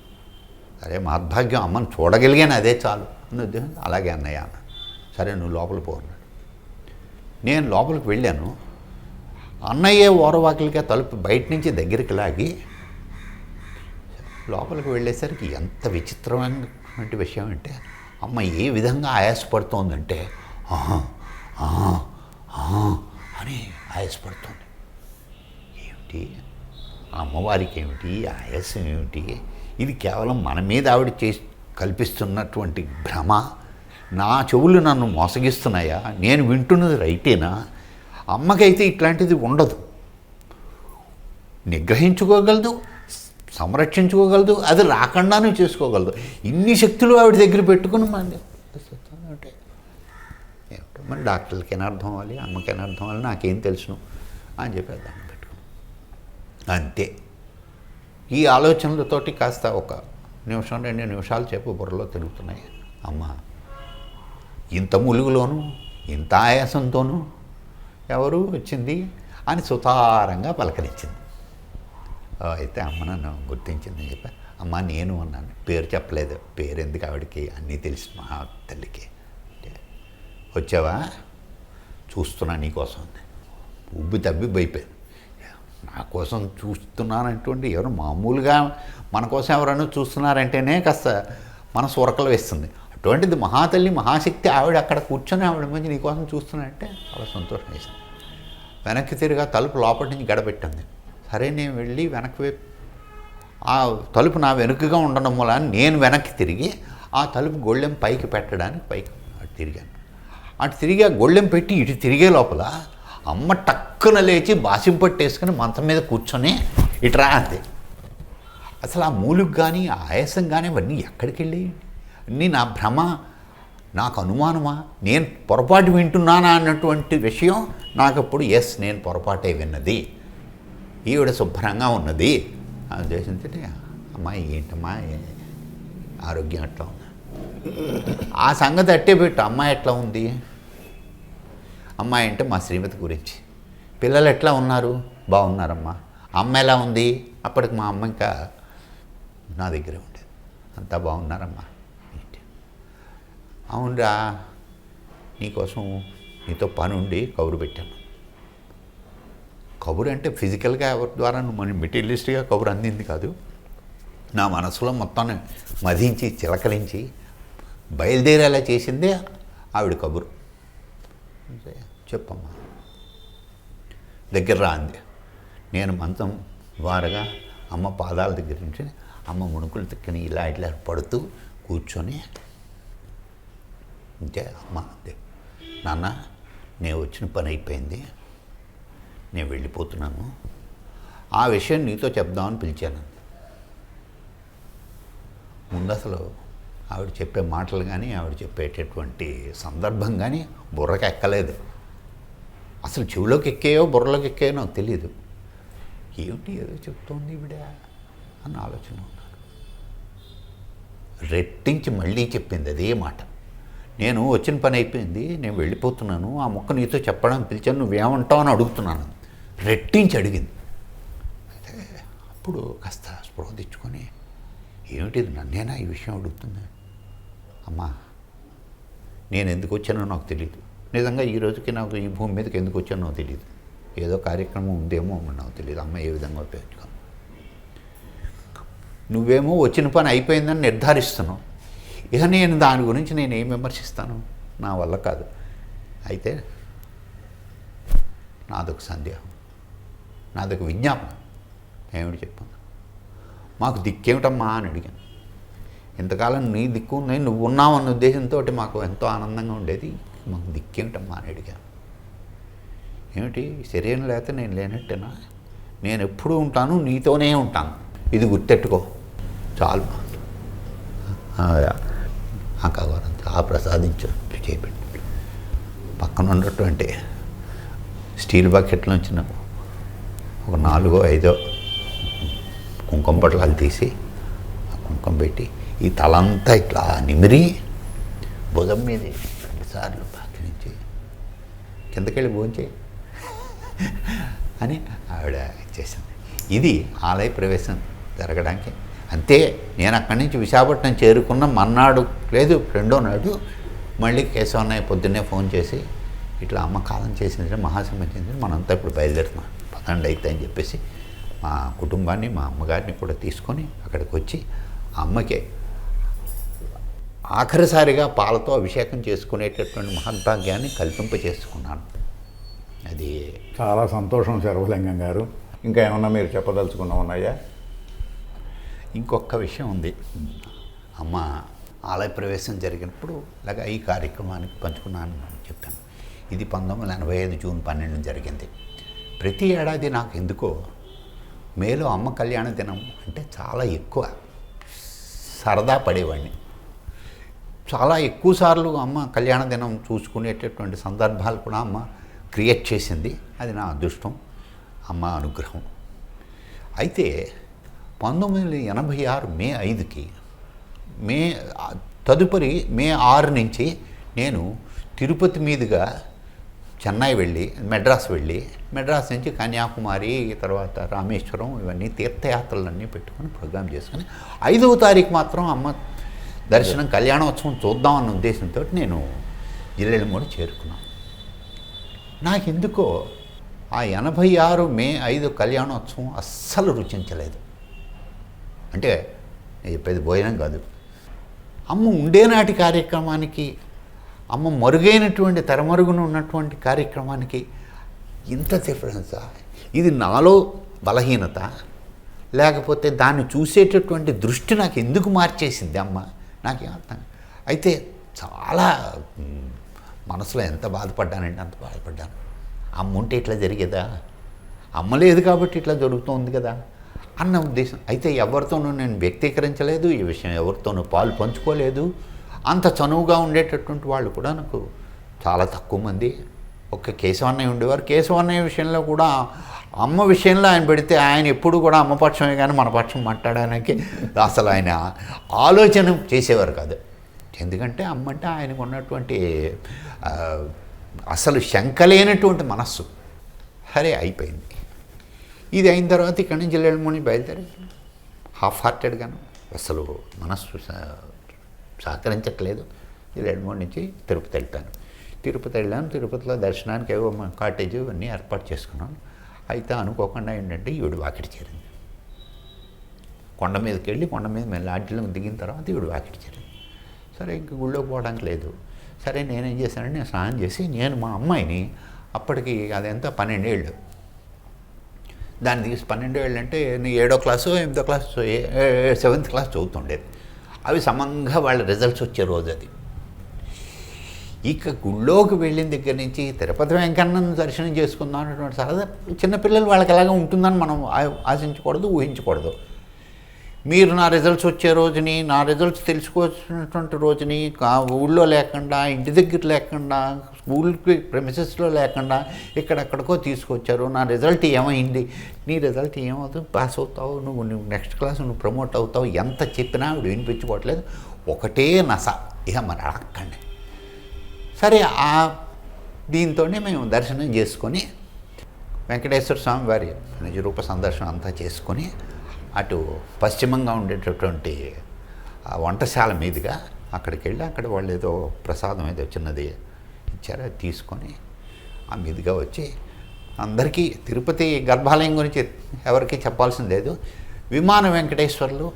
సరే మహద్భాగ్యం అమ్మని చూడగలిగాను అదే చాలు అని ఉద్దేశం. అలాగే అన్నయ్య అన్న, సరే నువ్వు లోపలికి పో అన్నాడు. నేను లోపలికి వెళ్ళాను. అన్నయ్య ఓరవాకిలిగా తలుపు బయట నుంచి దగ్గరికి లాగి లోపలికి వెళ్ళేసరికి ఎంత విచిత్రమైనటువంటి విషయం అంటే, అమ్మ ఏ విధంగా ఆయాసపడుతోందంటే అని ఆయాసపడుతోంది. ఏమిటి అమ్మవారికి ఏమిటి ఆయాసం ఏమిటి, ఇది కేవలం మన మీద ఆవిడ కల్పిస్తున్నటువంటి భ్రమ, నా చెవులు నన్ను మోసగిస్తున్నాయా, నేను వింటున్నది రైటేనా, అమ్మకైతే ఇట్లాంటిది ఉండదు, నిగ్రహించుకోగలదు, సంరక్షించుకోగలదు, అది రాకుండానే చేసుకోగలదు, ఇన్ని శక్తులు ఆవిడ దగ్గర పెట్టుకుని అంటే ఏమిటో మరి డాక్టర్లకైనా అర్థం అవ్వాలి, అమ్మకైనా అర్థం అవ్వాలి, నాకేం తెలుసును అని చెప్పి దాన్ని పెట్టుకుని అంతే. ఈ ఆలోచనలతోటి కాస్త 1 నిమిషం 2 నిమిషాలు చెప్పు బుర్రలో తిరుగుతున్నాయి. అమ్మ ఇంత ములుగులోనూ ఇంత ఆయాసంతోనూ ఎవరు వచ్చింది అని సుతారంగా పలకరించింది. అయితే అమ్మ నన్ను గుర్తించిందని చెప్పి, అమ్మ నేను అన్నాను, పేరు చెప్పలేదు, పేరు ఎందుకు ఆవిడకి అన్నీ తెలిసి మా తల్లికి. వచ్చావా, చూస్తున్నా నీకోసం, ఉబ్బి తబ్బి భయపోయాను, నా కోసం చూస్తున్నానంటువంటి ఎవరు మామూలుగా మన కోసం ఎవరైనా చూస్తున్నారంటేనే కాస్త మనసు ఉరకలు వేస్తుంది. అటువంటిది మహాతల్లి మహాశక్తి ఆవిడ అక్కడ కూర్చొని ఆవిడ మంచి నీకోసం చూస్తున్నానంటే చాలా సంతోషం వేసింది. వెనక్కి తిరిగా తలుపు లోపటి నుంచి గడపెట్టింది. సరే నేను వెళ్ళి వెనక్కి వైపు ఆ తలుపు నా వెనుకగా ఉండడం వల్ల నేను వెనక్కి తిరిగి ఆ తలుపు గొళ్ళెం పైకి పెట్టడానికి పైకి అటు తిరిగాను. అటు తిరిగి ఆ గొళ్ళెం పెట్టి ఇటు తిరిగే లోపల అమ్మ టక్కున లేచి బాసింపట్టేసుకుని మంచం మీద కూర్చొని ఇటు రా అంది. అసలు ఆ మూలుగు కానీ ఆ ఆయాసం కానీ అవన్నీ ఎక్కడికి వెళ్ళి అన్నీ నా భ్రమ, నాకు అనుమానమా, నేను పొరపాటు వింటున్నానా అన్నటువంటి విషయం నాకప్పుడు నేను పొరపాటే విన్నది, ఈవిడ శుభ్రంగా ఉన్నది అని చేసింది. అమ్మాయి ఏంటమ్మా ఆరోగ్యం ఎట్లా ఉంది, ఆ సంగతి అట్టే పెట్టు. అమ్మాయి ఎట్లా ఉంది, అమ్మాయి అంటే మా శ్రీమతి గురించి. పిల్లలు ఎట్లా ఉన్నారు, బాగున్నారమ్మా. అమ్మ ఎలా ఉంది, అప్పటికి మా అమ్మ ఇంకా నా దగ్గరే ఉండేది. అంతా బాగున్నారమ్మా. అవునరా, నీకోసం నీతో పని ఉండి కబురు పెట్టాను. కబురు అంటే ఫిజికల్గా ఎవరి ద్వారా మన మెటీరియలిస్ట్గా కబురు అందింది కాదు, నా మనసులో మొత్తాన్ని మదించి చిలకరించి బయలుదేరేలా చేసిందే ఆవిడ కబురు. చెప్పమ్మా, దగ్గర రా అంది. నేను మంచం వారగా అమ్మ పాదాల దగ్గర నుంచి అమ్మ ముణుకులు తిక్కని ఇలా ఇట్లా పడుతూ కూర్చొని అంటే అమ్మ అంతే, నాన్న నేను వచ్చిన పని అయిపోయింది, నేను వెళ్ళిపోతున్నాను, ఆ విషయం నీతో చెప్దామని పిలిచాను. ముందు అసలు ఆవిడ చెప్పే మాటలు కానీ ఆవిడ చెప్పేటటువంటి సందర్భం కానీ బుర్రకి ఎక్కలేదు. అసలు చెవిలోకి ఎక్కాయో బుర్రలోకి ఎక్కాయో నాకు తెలియదు. ఏమిటి ఏదో చెప్తోంది ఈవిడ అన్న ఆలోచన ఉన్నాను. రెట్టించి మళ్ళీ చెప్పింది అదే మాట. నేను వచ్చిన పని అయిపోయింది, నేను వెళ్ళిపోతున్నాను, ఆ మొక్క నీతో చెప్పడం పిలిచాను, నువ్వేమంటావు అని అడుగుతున్నాను. రెట్టించి అడిగింది. అయితే అప్పుడు కాస్త స్పృహ తెచ్చుకొని ఏమిటిది నన్నేనా ఈ విషయం అడుగుతుంది, అమ్మా నేను ఎందుకు వచ్చానో నాకు తెలియదు, నిజంగా ఈ రోజుకి నాకు ఈ భూమి మీదకి ఎందుకు వచ్చానో నాకు తెలియదు, ఏదో కార్యక్రమం ఉందేమో నాకు తెలియదు, అమ్మ ఏ విధంగా ఉపయోగించుకో, నువ్వేమో వచ్చిన పని అయిపోయిందని నిర్ధారిస్తున్నావు, ఇక నేను దాని గురించి నేను ఏం విమర్శిస్తాను, నా వల్ల కాదు. అయితే నాదొక సందేహం, నాదొక విజ్ఞాపన, ఏమిటి చెప్పాను, మాకు దిక్కేమిటమ్మా అని అడిగాను. ఇంతకాలం నీ దిక్కు ఉన్నాయి, నువ్వు ఉన్నావు అన్న ఉద్దేశంతో మాకు ఎంతో ఆనందంగా ఉండేది, మాకు దిక్కేమిటమ్మా అని అడిగాను. ఏమిటి శరీరం లేకపోతే నేను లేనట్టేనా, నేను ఎప్పుడూ ఉంటాను, నీతోనే ఉంటాను, ఇది గుర్తెట్టుకో చాలు, ఆ కవరంతా ఆ ప్రసాదించు చేపెట్టు. పక్కన ఉన్నటువంటి స్టీల్ బకెట్లోంచి నాకు ఒక 4-5 కుంకుమ పట్లాలు తీసి ఆ కుంకుమ పెట్టి ఈ తలంతా ఇట్లా నిమిరి భుజం మీద 2 సార్లు పక్కన నుంచి కిందకెళ్ళి భోంచేయి అని ఆవిడ ఇచ్చేసింది. ఇది ఆలయ ప్రవేశం జరగడానికి అంతే. నేను అక్కడి నుంచి విశాఖపట్నం చేరుకున్న మన్నాడు లేదు 2వ నాడు మళ్ళీ కేశవన్నయ్య పొద్దున్నే ఫోన్ చేసి ఇట్లా అమ్మ కాలం చేసింది, మహాసంబంధించింది, మనంతా ఇప్పుడు బయలుదేరుతున్నాం, పదండి అయితే అని చెప్పేసి మా కుటుంబాన్ని మా అమ్మగారిని కూడా తీసుకొని అక్కడికి వచ్చి అమ్మకి ఆఖరిసారిగా పాలతో అభిషేకం చేసుకునేటటువంటి మహద్భాగ్యాన్ని కల్పింప చేసుకున్నాను. అది చాలా సంతోషం శర్వలింగం గారు. ఇంకా ఏమన్నా మీరు చెప్పదలుచుకున్నా ఉన్నాయా? ఇంకొక విషయం ఉంది. అమ్మ ఆలయ ప్రవేశం జరిగినప్పుడు ఇలాగ ఈ కార్యక్రమానికి పంచుకున్నాను అని చెప్పాను. ఇది 1985 జూన్ 12 జరిగింది. ప్రతి ఏడాది నాకు ఎందుకో మేలో అమ్మ కళ్యాణ దినం అంటే చాలా ఎక్కువ సరదా పడేవాడిని. చాలా ఎక్కువ సార్లు అమ్మ కళ్యాణ దినం చూసుకునేటటువంటి సందర్భాలు కూడా అమ్మ క్రియేట్ చేసింది. అది నా అదృష్టం, అమ్మ అనుగ్రహం. అయితే 1986 మే 5కి తదుపరి మే 6 నుంచి నేను తిరుపతి మీదుగా చెన్నై వెళ్ళి మెడ్రాస్ వెళ్ళి మెడ్రాస్ నుంచి కన్యాకుమారి తర్వాత రామేశ్వరం ఇవన్నీ తీర్థయాత్రలన్నీ పెట్టుకొని ప్రోగ్రాం చేసుకొని 5వ తారీఖు మాత్రం అమ్మ దర్శనం కళ్యాణోత్సవం చూద్దామన్న ఉద్దేశంతో నేను జిల్లెళ్ళమూడి చేరుకున్నాను. నాకెందుకో ఆ 86 మే 5 కళ్యాణోత్సవం అస్సలు రుచించలేదు. అంటే నేను చెప్పేది భోజనం కాదు, అమ్మ ఉండేనాటి కార్యక్రమానికి, అమ్మ మరుగైనటువంటి తెరమరుగున ఉన్నటువంటి కార్యక్రమానికి ఇంత డిఫరెన్సా? ఇది నాలో బలహీనత, లేకపోతే దాన్ని చూసేటటువంటి దృష్టి నాకు ఎందుకు మార్చేసింది అమ్మ? నాకేం అర్థం. అయితే చాలా మనసులో ఎంత బాధపడ్డానంటే అంత బాధపడ్డాను. అమ్మ ఉంటే ఇట్లా జరిగేదా? అమ్మ లేదు కాబట్టి ఇట్లా జరుగుతోంది కదా అన్న ఉద్దేశం. అయితే ఎవరితోనూ నేను వ్యక్తీకరించలేదు, ఈ విషయం ఎవరితోనూ పాలు పంచుకోలేదు. అంత చనువుగా ఉండేటటువంటి వాళ్ళు కూడా నాకు చాలా తక్కువ మంది. ఒక్క కేశవన్నయ్య ఉండేవారు. కేశవన్నయ్య విషయంలో కూడా అమ్మ విషయంలో ఆయన పెడితే ఆయన ఎప్పుడు కూడా అమ్మ పక్షమే కానీ మన పక్షం మాట్లాడడానికి అసలు ఆయన ఆలోచన చేసేవారు కాదు. ఎందుకంటే అమ్మ అంటే ఆయనకు ఉన్నటువంటి అసలు శంకలేనటువంటి మనస్సు. సరే అయిపోయింది. ఇది అయిన తర్వాత ఇక్కడి నుంచి వెళ్ళమని బయలుదేరి హాఫ్ హార్టెడ్గాను, అసలు మనస్సు సహకరించట్లేదు. ఈ 2-3 నుంచి తిరుపతి వెళ్తాను. తిరుపతి వెళ్ళాను. తిరుపతిలో దర్శనానికి ఏవో కాటేజ్ ఇవన్నీ ఏర్పాటు చేసుకున్నాను. అయితే అనుకోకుండా ఏంటంటే ఈవిడ వాకిటి చేరింది. కొండ మీదకి వెళ్ళి కొండ మీద మేము లాడ్జిలో దిగిన తర్వాత ఈవిడ వాకిటి చేరింది. సరే ఇంక గుళ్ళోకి పోవడానికి లేదు. సరే నేనేం చేశానంటే నేను స్నానం చేసి నేను మా అమ్మాయిని అప్పటికి అదెంత 12 ఏళ్ళు, దాన్ని తీసి 12 ఏళ్ళు అంటే నేను 7వ క్లాసు 8వ క్లాసు 7th క్లాస్ చదువుతుండేది. అవి సమంగా వాళ్ళ రిజల్ట్స్ వచ్చే రోజు అది. ఇక గుళ్ళోకి వెళ్ళిన దగ్గర నుంచి తిరుపతి వెంకన్నను దర్శనం చేసుకుందాం అనేటువంటి సరదా చిన్నపిల్లలు వాళ్ళకి ఎలాగ ఉంటుందని మనం ఆశించకూడదు, ఊహించకూడదు. మీరు నా రిజల్ట్స్ వచ్చే రోజుని, నా రిజల్ట్స్ తెలుసుకోవాల్సినటువంటి రోజుని ఊళ్ళో లేకుండా, ఇంటి దగ్గర లేకుండా, స్కూల్కి ప్రెమిసెస్లో లేకుండా ఇక్కడెక్కడికో తీసుకొచ్చారు. నా రిజల్ట్ ఏమైంది? నీ రిజల్ట్ ఏమవుతుంది? పాస్ అవుతావు, నువ్వు నెక్స్ట్ క్లాస్ నువ్వు ప్రమోట్ అవుతావు. ఎంత చెప్పినా ఆవిడ వినిపించుకోవట్లేదు. ఒకటే నస. ఇక మరి అడగండి. సరే దీంతోనే మేము దర్శనం చేసుకొని వెంకటేశ్వర స్వామి వారి నిజరూప సందర్శనం అంతా చేసుకొని అటు పశ్చిమంగా ఉండేటటువంటి ఆ వంటశాల మీదుగా అక్కడికి వెళ్ళి అక్కడ వాళ్ళు ఏదో ప్రసాదం ఏదో చిన్నది ఇచ్చారు, అది తీసుకొని ఆ మీదుగా వచ్చి అందరికీ తిరుపతి గర్భాలయం గురించి ఎవరికి చెప్పాల్సింది లేదు. విమాన వెంకటేశ్వర్లు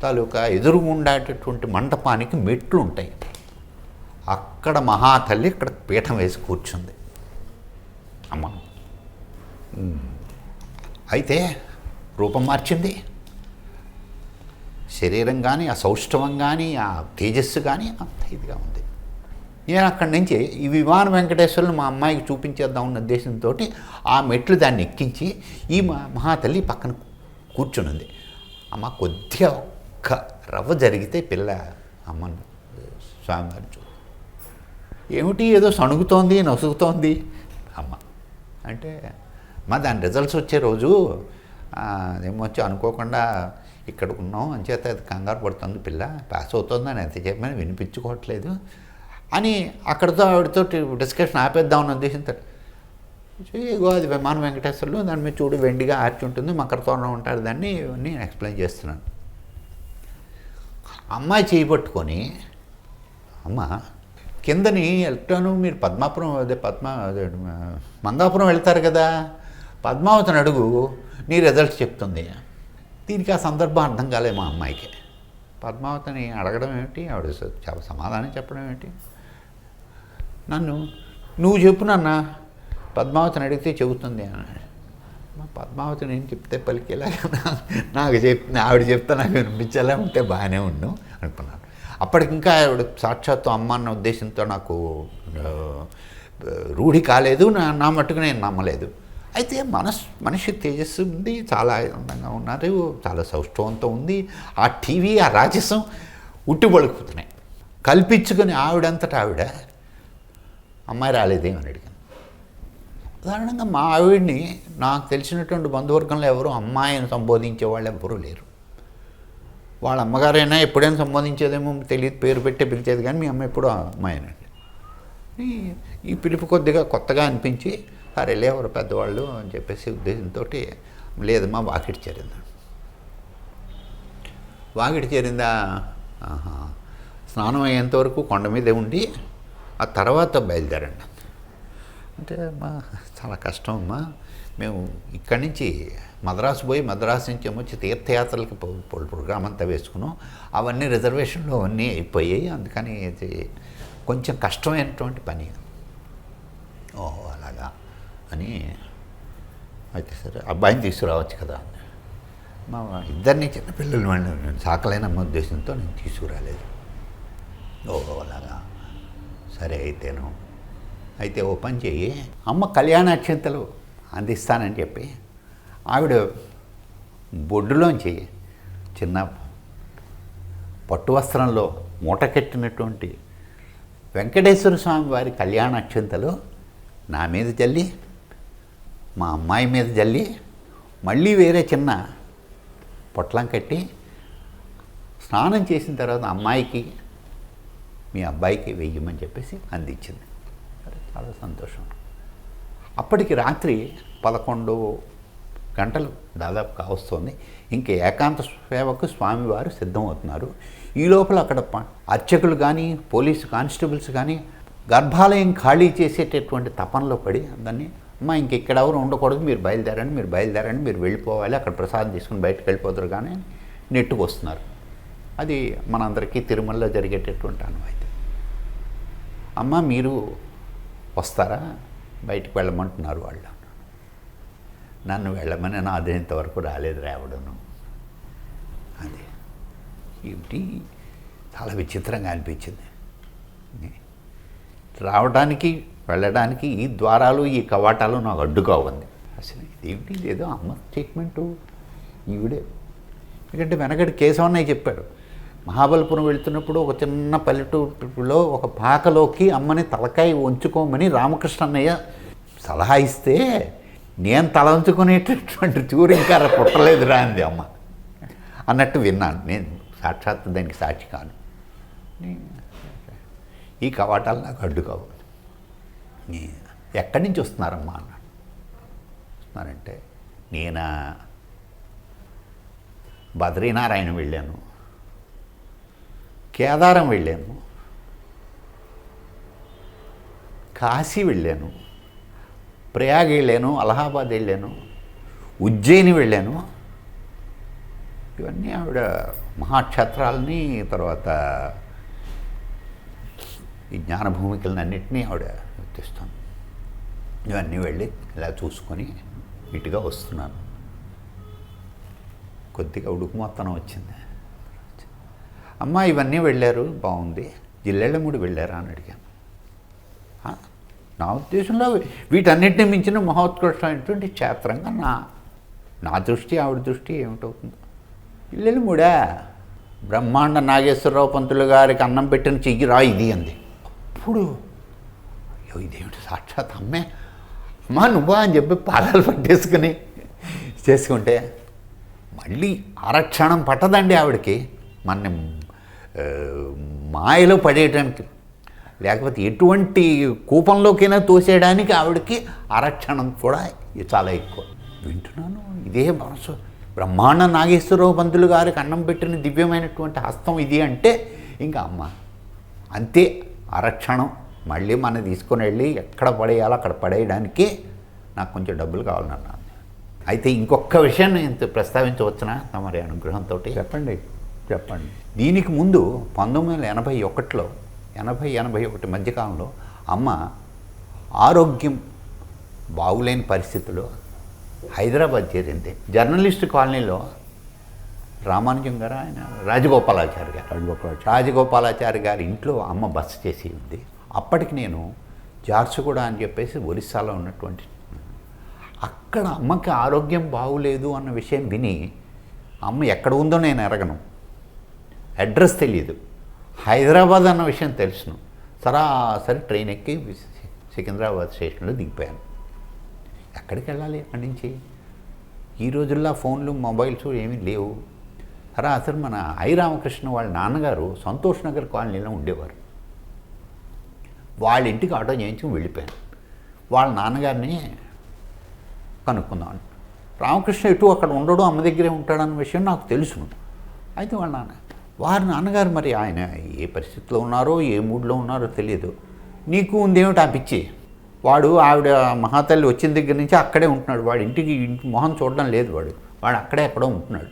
తాలూకా ఎదురుగుండేటటువంటి మంటపానికి మెట్లు ఉంటాయి. అక్కడ మహాతల్లి ఇక్కడ పీఠం వేసి కూర్చుంది అమ్మ. అయితే రూపం మార్చింది, శరీరం కానీ, ఆ సౌష్ఠవం కానీ, ఆ తేజస్సు కానీ అంత ఇదిగా ఉంది. నేను అక్కడి నుంచి ఈ విమాన వెంకటేశ్వరులు మా అమ్మాయికి చూపించేద్దాం ఉన్న ఉద్దేశంతో ఆ మెట్లు దాన్ని ఎక్కించి ఈ మహాతల్లి పక్కన కూర్చునుంది. అమ్మ కొద్దిగా ఒక్క రవ్వ జరిగితే పిల్ల అమ్మ స్వామివారి చూ ఏమిటి ఏదో సణుగుతోంది, నసుగుతోంది అమ్మ అంటే, అమ్మ దాని రిజల్ట్స్ వచ్చే రోజు ఏమొచ్చి అనుకోకుండా ఇక్కడ ఉన్నాం అంచేత అది కంగారు పడుతుంది పిల్ల, పాస్ అవుతుందని ఎంత చెప్పని వినిపించుకోవట్లేదు అని అక్కడితో ఆవిడతో డిస్కషన్ ఆపేద్దామన్న ఉద్దేశంతో ఇగో అది విమాన వెంకటేశ్వర్లు, దాని మీద చూడు వెండిగా ఆర్చి ఉంటుంది, మకర తోరణం ఉంటారు, దాన్ని ఇవన్నీ ఎక్స్ప్లెయిన్ చేస్తున్నాను. అమ్మాయి చేయబట్టుకొని అమ్మ కిందని వెళ్తాను, మీరు పద్మాపురం మంగాపురం వెళ్తారు కదా, పద్మావతిని అడుగు, నీ రిజల్ట్స్ చెప్తుంది. దీనికి ఆ సందర్భం అర్థం కాలే మా అమ్మాయికి. పద్మావతిని అడగడం ఏమిటి, ఆవిడ సమాధానం చెప్పడం ఏమిటి, నన్ను నువ్వు చెప్పు నాన్న, పద్మావతిని అడిగితే చెబుతుంది అన్నాడు. మా పద్మావతిని నేను చెప్తే పలికేలాగా నాకు ఆవిడ చెప్తే నాకు వినిపించేలా ఉంటే బాగానే ఉన్నాను అనుకున్నాను. అప్పటికి ఇంకా ఆవిడ సాక్షాత్తు అమ్మ అన్న ఉద్దేశంతో నాకు రూఢి కాలేదు, నా మట్టుకు నేను నమ్మలేదు. అయితే మనిషి తేజస్సు ఉంది, చాలా అందంగా ఉన్నారు, చాలా సౌష్ఠవంతో ఉంది. ఆ టీవీ ఆ రాజసం ఉట్టిపడుకుతున్నాయి. కల్పించుకొని ఆవిడంతటా ఆవిడ అమ్మాయి రాలేదేమని అడిగాను. సాధారణంగా మా ఆవిడ్ని నాకు తెలిసినటువంటి బంధువర్గంలో ఎవరు అమ్మాయిని సంబోధించే వాళ్ళు ఎవరూ లేరు. వాళ్ళ అమ్మగారైనా ఎప్పుడైనా సంబోధించేదేమో తెలియదు, పేరు పెట్టే పిలిచేది, కానీ మీ అమ్మ ఎప్పుడూ అమ్మాయినండి. ఈ పిలుపు కొద్దిగా కొత్తగా అనిపించి సరే ఎవరు పెద్దవాళ్ళు అని చెప్పేసి ఉద్దేశంతో లేదమ్మా వాకిటి చేరిందా. వాకిటి చేరిందా, స్నానం అయ్యేంతవరకు కొండ మీదే ఉండి ఆ తర్వాత బయలుదేరండి. అంటే అమ్మా చాలా కష్టం అమ్మా, మేము ఇక్కడి నుంచి మద్రాసు పోయి మద్రాసు నుంచి ఏమొచ్చి తీర్థయాత్రలకి ప్రోగ్రామ్ అంతా వేసుకున్నాం, అవన్నీ రిజర్వేషన్లు అవన్నీ అయిపోయాయి, అందుకని ఇది కొంచెం కష్టమైనటువంటి పని. ఓహో అలాగా అని, అయితే సరే అబ్బాయిని తీసుకురావచ్చు కదా. మా ఇద్దరిని చిన్నపిల్లలు వాళ్ళు నేను సాకలేనమ్మ ఉద్దేశంతో నేను తీసుకురాలేదు. ఓహో అలాగా, సరే అయితేను. అయితే ఓ పని చెయ్యి, అమ్మ కళ్యాణాక్షంతలు అందిస్తానని చెప్పి ఆవిడ బొడ్డులోంచి చిన్న పట్టు వస్త్రంలో మూట కట్టినటువంటి వెంకటేశ్వర స్వామి వారి కళ్యాణాక్షంతలు నా మీద జల్లి, మా అమ్మాయి మీద జల్లి, మళ్ళీ వేరే చిన్న పొట్లం కట్టి స్నానం చేసిన తర్వాత అమ్మాయికి మీ అబ్బాయికి వెయ్యమని చెప్పేసి అందించింది. సరే చాలా సంతోషం. అప్పటికి రాత్రి 11 గంటలు దాదాపు కావస్తుంది. ఇంక ఏకాంత సేవకు స్వామివారు సిద్ధమవుతున్నారు. ఈ లోపల అక్కడ అర్చకులు కానీ పోలీసు కానిస్టేబుల్స్ కానీ గర్భాలయం ఖాళీ చేసేటటువంటి తపనలో పడి అందరినీ, అమ్మ ఇంకెక్కడ ఎవరు ఉండకూడదు, మీరు బయలుదేరండి, మీరు వెళ్ళిపోవాలి, అక్కడ ప్రసాదం తీసుకుని బయటకు వెళ్ళిపోతారు కానీ నెట్టుకు వస్తున్నారు. అది మనందరికీ తిరుమలలో జరిగేటటువంటి అనుభవం. అమ్మ మీరు వస్తారా, బయటకు వెళ్ళమంటున్నారు వాళ్ళు. నన్ను వెళ్ళమని నా అదేంతవరకు రాలేదు రావడను. అది ఏమిటి చాలా విచిత్రంగా అనిపించింది. రావడానికి వెళ్ళడానికి ఈ ద్వారాలు ఈ కవాటాలు నాకు అడ్డుగా ఉంది. అసలు ఇదేమిటి, లేదో అమ్మ స్టేట్మెంటు ఈవిడే. ఎందుకంటే వెనకటి కేశవన్నయ్య చెప్పాడు, మహాబలిపురం వెళ్తున్నప్పుడు ఒక చిన్న పల్లెటూరులో ఒక పాకలోకి అమ్మని తలకాయ ఉంచుకోమని రామకృష్ణన్నయ్య సలహా ఇస్తే నేను తల ఉంచుకునేటటువంటి చూరు ఇంకా పుట్టలేదురా అంది అమ్మ అన్నట్టు విన్నాను. నేను సాక్షాత్తు దానికి సాక్షి కాను. ఈ కవాటాలు నాకు అడ్డు కావు. ఎక్కడి నుంచి వస్తున్నారమ్మా అన్నాడు. వస్తున్నారంటే నేను బద్రీనారాయణ వెళ్ళాను, కేదారం వెళ్ళాను, కాశీ వెళ్ళాను, ప్రయాగ్ వెళ్ళాను, అలహాబాద్ వెళ్ళాను, ఉజ్జయిని వెళ్ళాను. ఇవన్నీ ఆవిడ మహాక్షేత్రాలని, తర్వాత ఈ జ్ఞానభూమికలను అన్నింటినీ ఆవిడ గుర్తిస్తాను. ఇవన్నీ వెళ్ళి ఇలా చూసుకొని ఇటుగా వస్తున్నాను. కొద్దిగా ఉడుకుమొత్తనం వచ్చింది. అమ్మ ఇవన్నీ వెళ్ళారు, బాగుంది, జిల్లెళ్ళమూడి వెళ్ళారా అని అడిగాను. నా ఉద్దేశంలో వీటన్నిటిని మించిన మహోత్కృష్టమైనటువంటి క్షేత్రంగా నా దృష్టి, ఆవిడ దృష్టి ఏమిటవుతుందో. జిల్లెళ్ళమూడా, బ్రహ్మాండ నాగేశ్వరరావు పంతులు గారికి అన్నం పెట్టిన చెయ్యిరా ఇది అంది. అప్పుడు అయ్యో ఇదేమిటి, సాక్షాత్ అమ్మే, అమ్మా నువ్వా అని చెప్పి పాదాలు పట్టేసుకుని చేసుకుంటే మళ్ళీ ఆరక్షణం పట్టదండి ఆవిడకి మన మాయలో పడేయడానికి, లేకపోతే ఎటువంటి కూపంలోకైనా తోసేయడానికి ఆవిడకి ఆరక్షణం కూడా చాలా ఎక్కువ. వింటున్నాను ఇదే మనసు, బ్రహ్మాండ నాగేశ్వరరావు పంతులు గారికి అన్నం పెట్టిన దివ్యమైనటువంటి హస్తం ఇది అంటే ఇంకా అమ్మ అంతే ఆరక్షణం. మళ్ళీ మనం తీసుకొని వెళ్ళి ఎక్కడ పడేయాలో అక్కడ పడేయడానికి నాకు కొంచెం డబ్బులు కావాలన్నాను. అయితే ఇంకొక విషయాన్ని ఇంత ప్రస్తావించవచ్చునా తమరి అనుగ్రహంతో? చెప్పండి. దీనికి ముందు 1981లో 80-81 మధ్యకాలంలో అమ్మ ఆరోగ్యం బాగులేని పరిస్థితుల్లో హైదరాబాద్ చేరింది. జర్నలిస్ట్ కాలనీలో రామానుజం గారు, ఆయన రాజగోపాలాచారి గారి ఇంట్లో అమ్మ బస చేసి ఉంది. అప్పటికి నేను జార్సుగూడ అని చెప్పేసి ఒరిస్సాలో ఉన్నటువంటి, అక్కడ అమ్మకి ఆరోగ్యం బాగులేదు అన్న విషయం విని, అమ్మ ఎక్కడ ఉందో నేను ఎరగను, అడ్రస్ తెలియదు, హైదరాబాద్ అన్న విషయం తెలుసును. సరాసరి ట్రైన్ ఎక్కి సికింద్రాబాద్ స్టేషన్లో దిగిపోయాను. ఎక్కడికి వెళ్ళాలి అక్కడి నుంచి? ఈ రోజుల్లో ఫోన్లు మొబైల్స్ ఏమీ లేవు. సరాసరి మన ఐ రామకృష్ణ వాళ్ళ నాన్నగారు సంతోష్ నగర్ కాలనీలో ఉండేవారు. వాళ్ళ ఇంటికి ఆటో చేయించుకుని వెళ్ళిపోయాను. వాళ్ళ నాన్నగారిని కనుక్కుందామని. రామకృష్ణ ఎటు అక్కడ ఉండడు, అమ్మ దగ్గరే ఉంటాడన్న విషయం నాకు తెలుసును. అయితే వాళ్ళ వారి నాన్నగారు మరి ఆయన ఏ పరిస్థితిలో ఉన్నారో ఏ మూడ్లో ఉన్నారో తెలియదు. నీకు ఉందేమిటి ఆ పిచ్చి, వాడు ఆవిడ మహాతల్లి వచ్చిన దగ్గర నుంచి అక్కడే ఉంటున్నాడు. వాడు ఇంటి మొహం చూడడం లేదు. వాడు అక్కడే ఎక్కడో ఉంటున్నాడు.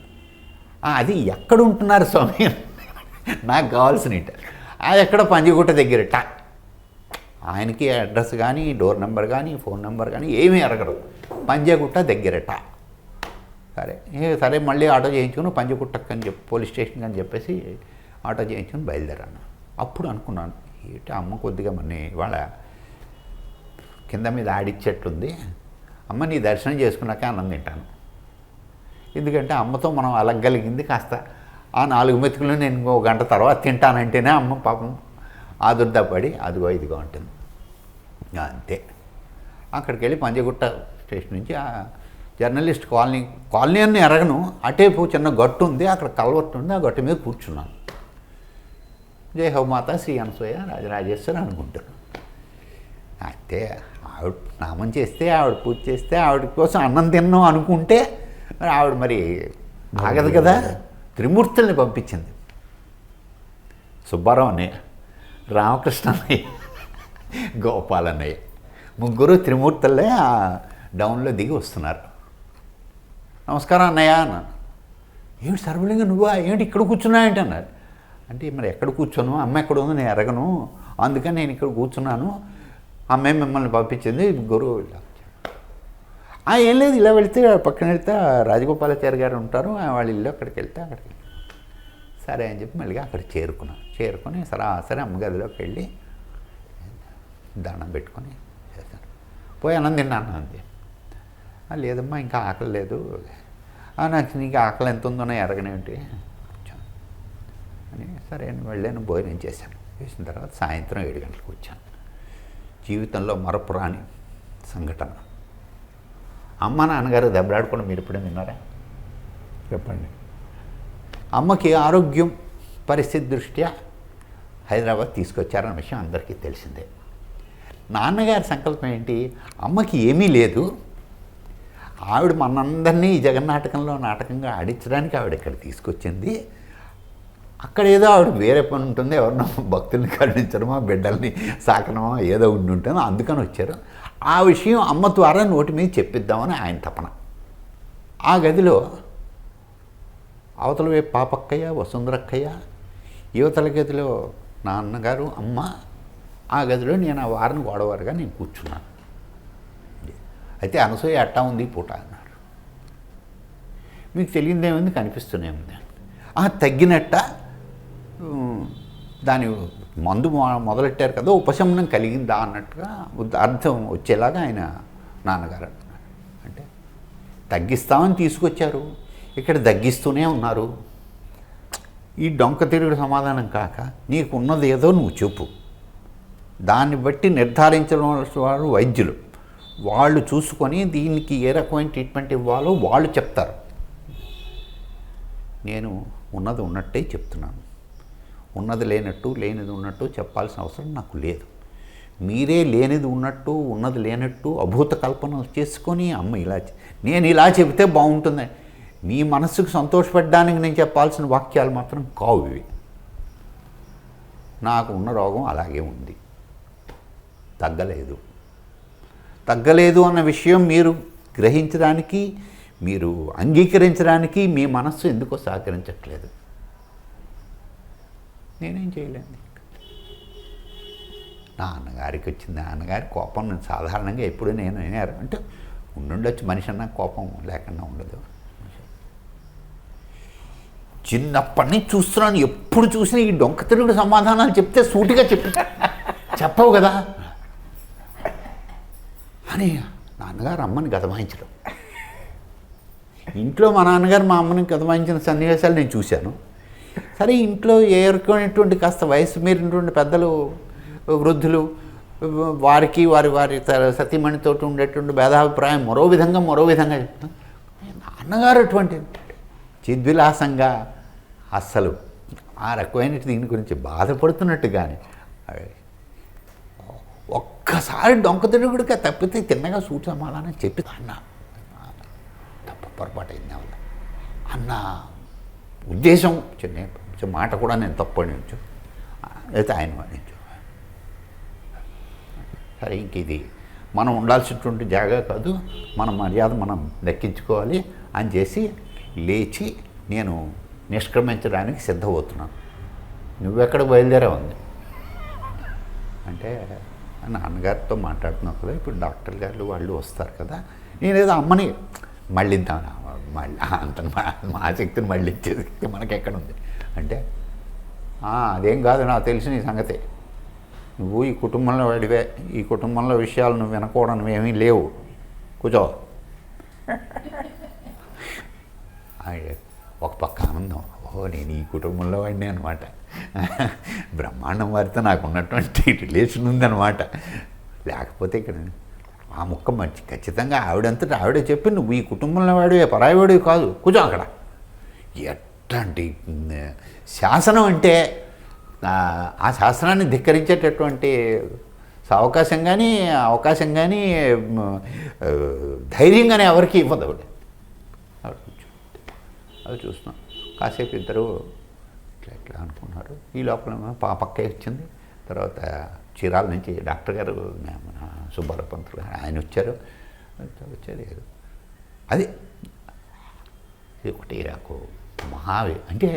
అది ఎక్కడ ఉంటున్నారు స్వామి నాకు కావాల్సిన ఇంట అది ఎక్కడ పంజగుట్ట దగ్గరట. ఆయనకి అడ్రస్ కానీ డోర్ నెంబర్ కానీ ఫోన్ నెంబర్ కానీ ఏమీ అడగరు. పంజగుట్ట దగ్గరట. సరే మళ్ళీ ఆటో చేయించుకుని పంజగుట్టకు అని చెప్పి పోలీస్ స్టేషన్కి అని చెప్పేసి ఆటో చేయించుకుని బయలుదేరాను. అప్పుడు అనుకున్నాను, ఏంటి అమ్మ కొద్దిగా మన ఇవాళ కింద మీద ఆడిచ్చేట్టుంది, అమ్మ నీ దర్శనం చేసుకున్నాక అన్నం తింటాను. ఎందుకంటే అమ్మతో మనం అలగలిగింది కాస్త ఆ 4 మెతుకులు నేను ఇంకో గంట తర్వాత తింటానంటేనే అమ్మ పాపం ఆదుర్దాపడి అదిగో ఇదిగో ఉంటుంది. అంతే. అక్కడికి వెళ్ళి పంజగుట్ట స్టేషన్ నుంచి ఆ జర్నలిస్ట్ కాలనీ అన్నీ ఎరగను, అటేపు చిన్న గట్టు ఉంది, అక్కడ కలవట్టు ఉంది, ఆ గట్టు మీద కూర్చున్నాను. జై హోమాత శ్రీ అనసూయ రాజరాజేశ్వరి అనుకుంటాను. అయితే ఆవిడ నామం చేస్తే ఆవిడ పూజ చేస్తే ఆవిడ కోసం అన్నం తిన్నాం అనుకుంటే ఆవిడ మరి ఆగదు కదా. త్రిమూర్తుల్ని పంపించింది. సుబ్బారావు అన్నయ్య, రామకృష్ణ అన్నయ్య, గోపాల్ అన్నయ్య, ముగ్గురు త్రిమూర్తులే ఆ డౌన్లో దిగి వస్తున్నారు. నమస్కారం అన్నయ్య అన్నాను. ఏమిటి సర్వలింగ నువ్వా, ఏంటి ఇక్కడ కూర్చున్నాయంటే అన్నారు. అంటే మరి ఎక్కడ కూర్చోను, అమ్మ ఎక్కడ ఉందో నేను ఎరగను, అందుకని నేను ఇక్కడ కూర్చున్నాను, అమ్మే మిమ్మల్ని పంపించింది గురువు. ఏం లేదు, ఇలా వెళితే పక్కన వెళ్తే రాజగోపాలాచారి గారు ఉంటారు, వాళ్ళ ఇల్లు అక్కడికి వెళ్తే అక్కడికి. సరే అని చెప్పి మళ్ళీ అక్కడ చేరుకుని సరే అమ్మగదిలోకి వెళ్ళి దండం పెట్టుకొని చేశాను. పోయి అన్నం తిన్నాను అంతే. లేదమ్మా ఇంకా ఆకలి లేదు, నాకు నీకు ఆకలి ఎంత ఉందో ఎరగనేంటి అని. సరే అని వెళ్ళాను, భోజనం చేసిన తర్వాత సాయంత్రం 7 గంటలకు వచ్చాను. జీవితంలో మరపురాని సంఘటన. అమ్మ నాన్నగారు దెబ్బలాడుకోవడం మీరు ఎప్పుడైనా విన్నారా? చెప్పండి. అమ్మకి ఆరోగ్యం పరిస్థితి దృష్ట్యా హైదరాబాద్ తీసుకొచ్చారన్న విషయం అందరికీ తెలిసిందే. నాన్నగారి సంకల్పం ఏంటి, అమ్మకి ఏమీ లేదు, ఆవిడ మనందరినీ ఈ జగన్నాటకంలో నాటకంగా ఆడించడానికి ఆవిడ ఇక్కడ తీసుకొచ్చింది. అక్కడ ఏదో ఆవిడ వేరే పని ఉంటుంది, ఎవరినో భక్తుల్ని కరుణించడమో బిడ్డల్ని సాకడమో ఏదో ఉండి ఉంటుందో అందుకని వచ్చారు. ఆ విషయం అమ్మ ద్వారా నోటి మీద చెప్పిద్దామని ఆయన తపన. ఆ గదిలో అవతల వైపు పాపక్కయ్య, వసుంధరక్కయ్య, యువతల గదిలో నాన్నగారు, అమ్మ. ఆ గదిలో నేను ఆ వారిని గోడవారుగా నేను కూర్చున్నాను. అయితే అనసూయ అట్టా ఉంది పూట అన్నారు. మీకు తెలియదేముంది, కనిపిస్తూనే ఉంది. తగ్గినట్ట దాని మందు మొదలెట్టారు కదా, ఉపశమనం కలిగిందా అన్నట్టుగా అర్థం వచ్చేలాగా ఆయన నాన్నగారు అంటున్నారు. అంటే తగ్గిస్తామని తీసుకొచ్చారు, ఇక్కడ తగ్గిస్తూనే ఉన్నారు. ఈ డొంక తిరుగుడు సమాధానం కాక నీకు ఉన్నది ఏదో నువ్వు చెప్పు, దాన్ని బట్టి నిర్ధారించడం వారు వైద్యులు, వాళ్ళు చూసుకొని దీనికి ఏ రకమైన ట్రీట్మెంట్ ఇవ్వాలో వాళ్ళు చెప్తారు. నేను ఉన్నది ఉన్నట్టే చెప్తున్నాను, ఉన్నది లేనట్టు లేనిది ఉన్నట్టు చెప్పాల్సిన అవసరం నాకు లేదు. మీరే లేనిది ఉన్నట్టు ఉన్నది లేనట్టు అభూత కల్పన చేసుకొని అమ్మ నేను ఇలా చెబితే బాగుంటుంది, మీ మనస్సుకు సంతోషపడడానికి నేను చెప్పాల్సిన వాక్యాలు మాత్రం కావు ఇవి. నాకు ఉన్న రోగం అలాగే ఉంది, తగ్గలేదు అన్న విషయం మీరు గ్రహించడానికి, మీరు అంగీకరించడానికి మీ మనస్సు ఎందుకో సహకరించట్లేదు. నేనేం చేయలేను. నాన్నగారికి వచ్చింది, నాన్నగారి కోపం నేను సాధారణంగా ఎప్పుడు నేను అంటే ఉండుండొచ్చు, మనిషి అన్న కోపం లేకుండా ఉండదు. చిన్నప్పటి నుంచి చూస్తున్నాను, ఎప్పుడు చూసినా ఈ డొంక తిరుగుడు సమాధానాలు చెప్తే సూటిగా చెప్పవు కదా అని నాన్నగారు అమ్మని గదమాయించడం. ఇంట్లో మా నాన్నగారు మా అమ్మని గదమాయించిన సన్నివేశాలు నేను చూశాను. సరే, ఇంట్లో ఏర్కొనేటువంటి కాస్త వయసు మీరినటువంటి పెద్దలు, వృద్ధులు, వారికి వారి సతీమణితో ఉండేటువంటి భేదాభిప్రాయం మరో విధంగా చెప్తాను. నాన్నగారు అటువంటి చిద్విలాసంగా అస్సలు ఆ రకమైన దీని గురించి బాధపడుతున్నట్టు కానీ ఒక్కసారి డొంక తిరుగుడిగా తప్పితే తిన్నగా సూటి సమాధానం చెప్పి అన్న పొరపాటు అయింది అన్న ఉద్దేశం చిన్న మాట కూడా నేను తప్పనించు అయితే ఆయన వాడించు. సరే, ఇంక ఇది మనం ఉండాల్సినటువంటి జాగా కాదు, మన మర్యాద మనం దక్కించుకోవాలి అని చేసి లేచి నేను నిష్క్రమించడానికి సిద్ధమవుతున్నాను. నువ్వెక్కడ బయలుదేరా ఉంది అంటే నాన్నగారితో మాట్లాడుతున్నావు కదా, ఇప్పుడు డాక్టర్ గారు వాళ్ళు వస్తారు కదా, నేనేదో అమ్మని మళ్ళీ అంత మా శక్తిని మళ్ళీ ఇచ్చే శక్తి మనకెక్కడుంది అంటే అదేం కాదు, నాకు తెలిసిన ఈ సంగతే, నువ్వు ఈ కుటుంబంలో వాడివే, ఈ కుటుంబంలో విషయాలు నువ్వు వినకూడదు ఏమీ లేవు, కూర్చో. ఒక పక్క ఆనందం, నేను ఈ కుటుంబంలో వాడినే అనమాట, బ్రహ్మాండం వారితో నాకు ఉన్నటువంటి రిలేషన్ ఉందన్నమాట. లేకపోతే ఇక్కడ ఆ ముక్క మంచి ఖచ్చితంగా ఆవిడంతటా ఆవిడే చెప్పి నువ్వు ఈ కుటుంబంలో వాడివే, పరాయి వాడివి కాదు, కూర్చో అక్కడ. ఎట్లాంటి శాసనం అంటే ఆ శాసనాన్ని ధిక్కరించేటటువంటి అవకాశం కానీ ధైర్యం కానీ ఎవరికి ఇవ్వదు ఆవిడ. అవి చూస్తున్నాం. కాసేపు ఇద్దరు ఇట్లా అనుకున్నారు. ఈ లోపల పక్కే వచ్చింది. తర్వాత చీరాల నుంచి డాక్టర్ గారు మన సుబ్బారావు పంతులు గారు ఆయన వచ్చారు. అది ఒకటి నాకు అంటే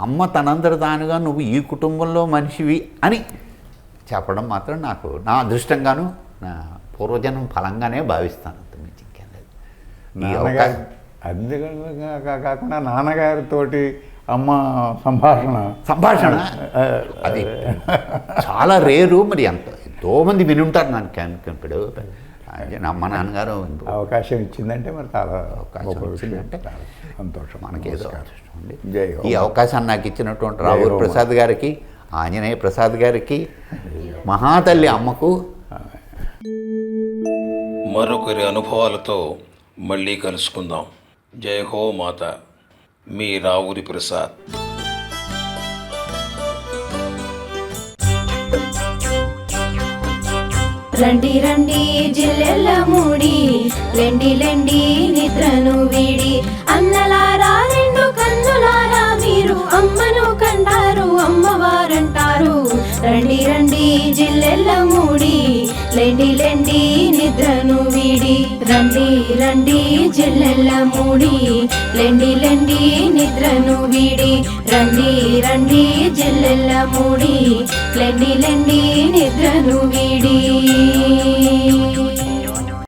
అమ్మ తనందరి తానుగా నువ్వు ఈ కుటుంబంలో మనిషివి అని చెప్పడం మాత్రం నాకు నా అదృష్టంగాను నా పూర్వజన్మ ఫలంగానే భావిస్తాను. అంతమించి ఇంకేం లేదు. అందుకే కాకుండా నాన్నగారితోటి అమ్మ సంభాషణ అది చాలా రేరు. మరి ఎంతో మంది వినుంటారు నాకు. ఇప్పుడు అమ్మ నాన్నగారు అవకాశం ఇచ్చిందంటే మరి చాలా అవకాశం ఇచ్చిందంటే సంతోషం. మనకేదో ఈ అవకాశాన్ని నాకు ఇచ్చినటువంటి రావూరి ప్రసాద్ గారికి, ఆంజనేయ ప్రసాద్ గారికి, మహాతల్లి అమ్మకు. మరొకరి అనుభవాలతో మళ్ళీ కలుసుకుందాం. జై హో మాత. మీ రావూరి ప్రసాద్. రండి రండి జిల్లెల్ల మూడి, లెండి లెండి నిద్రను వీడి, అన్నలారా రెండు కన్నులారా మీరు అమ్మను కంటారు, అమ్మవారంటారు. రండి రండి జిల్లెల్ల మూడి, లెండి లెండి నిద్రను వీడి. రండి రండి జిల్లెల్ల మూడి, లెండి లెండి నిద్రను వీడి. రండి రండి జిల్లెల్ల మూడి, లెండి లెండి నిద్రను వీడి.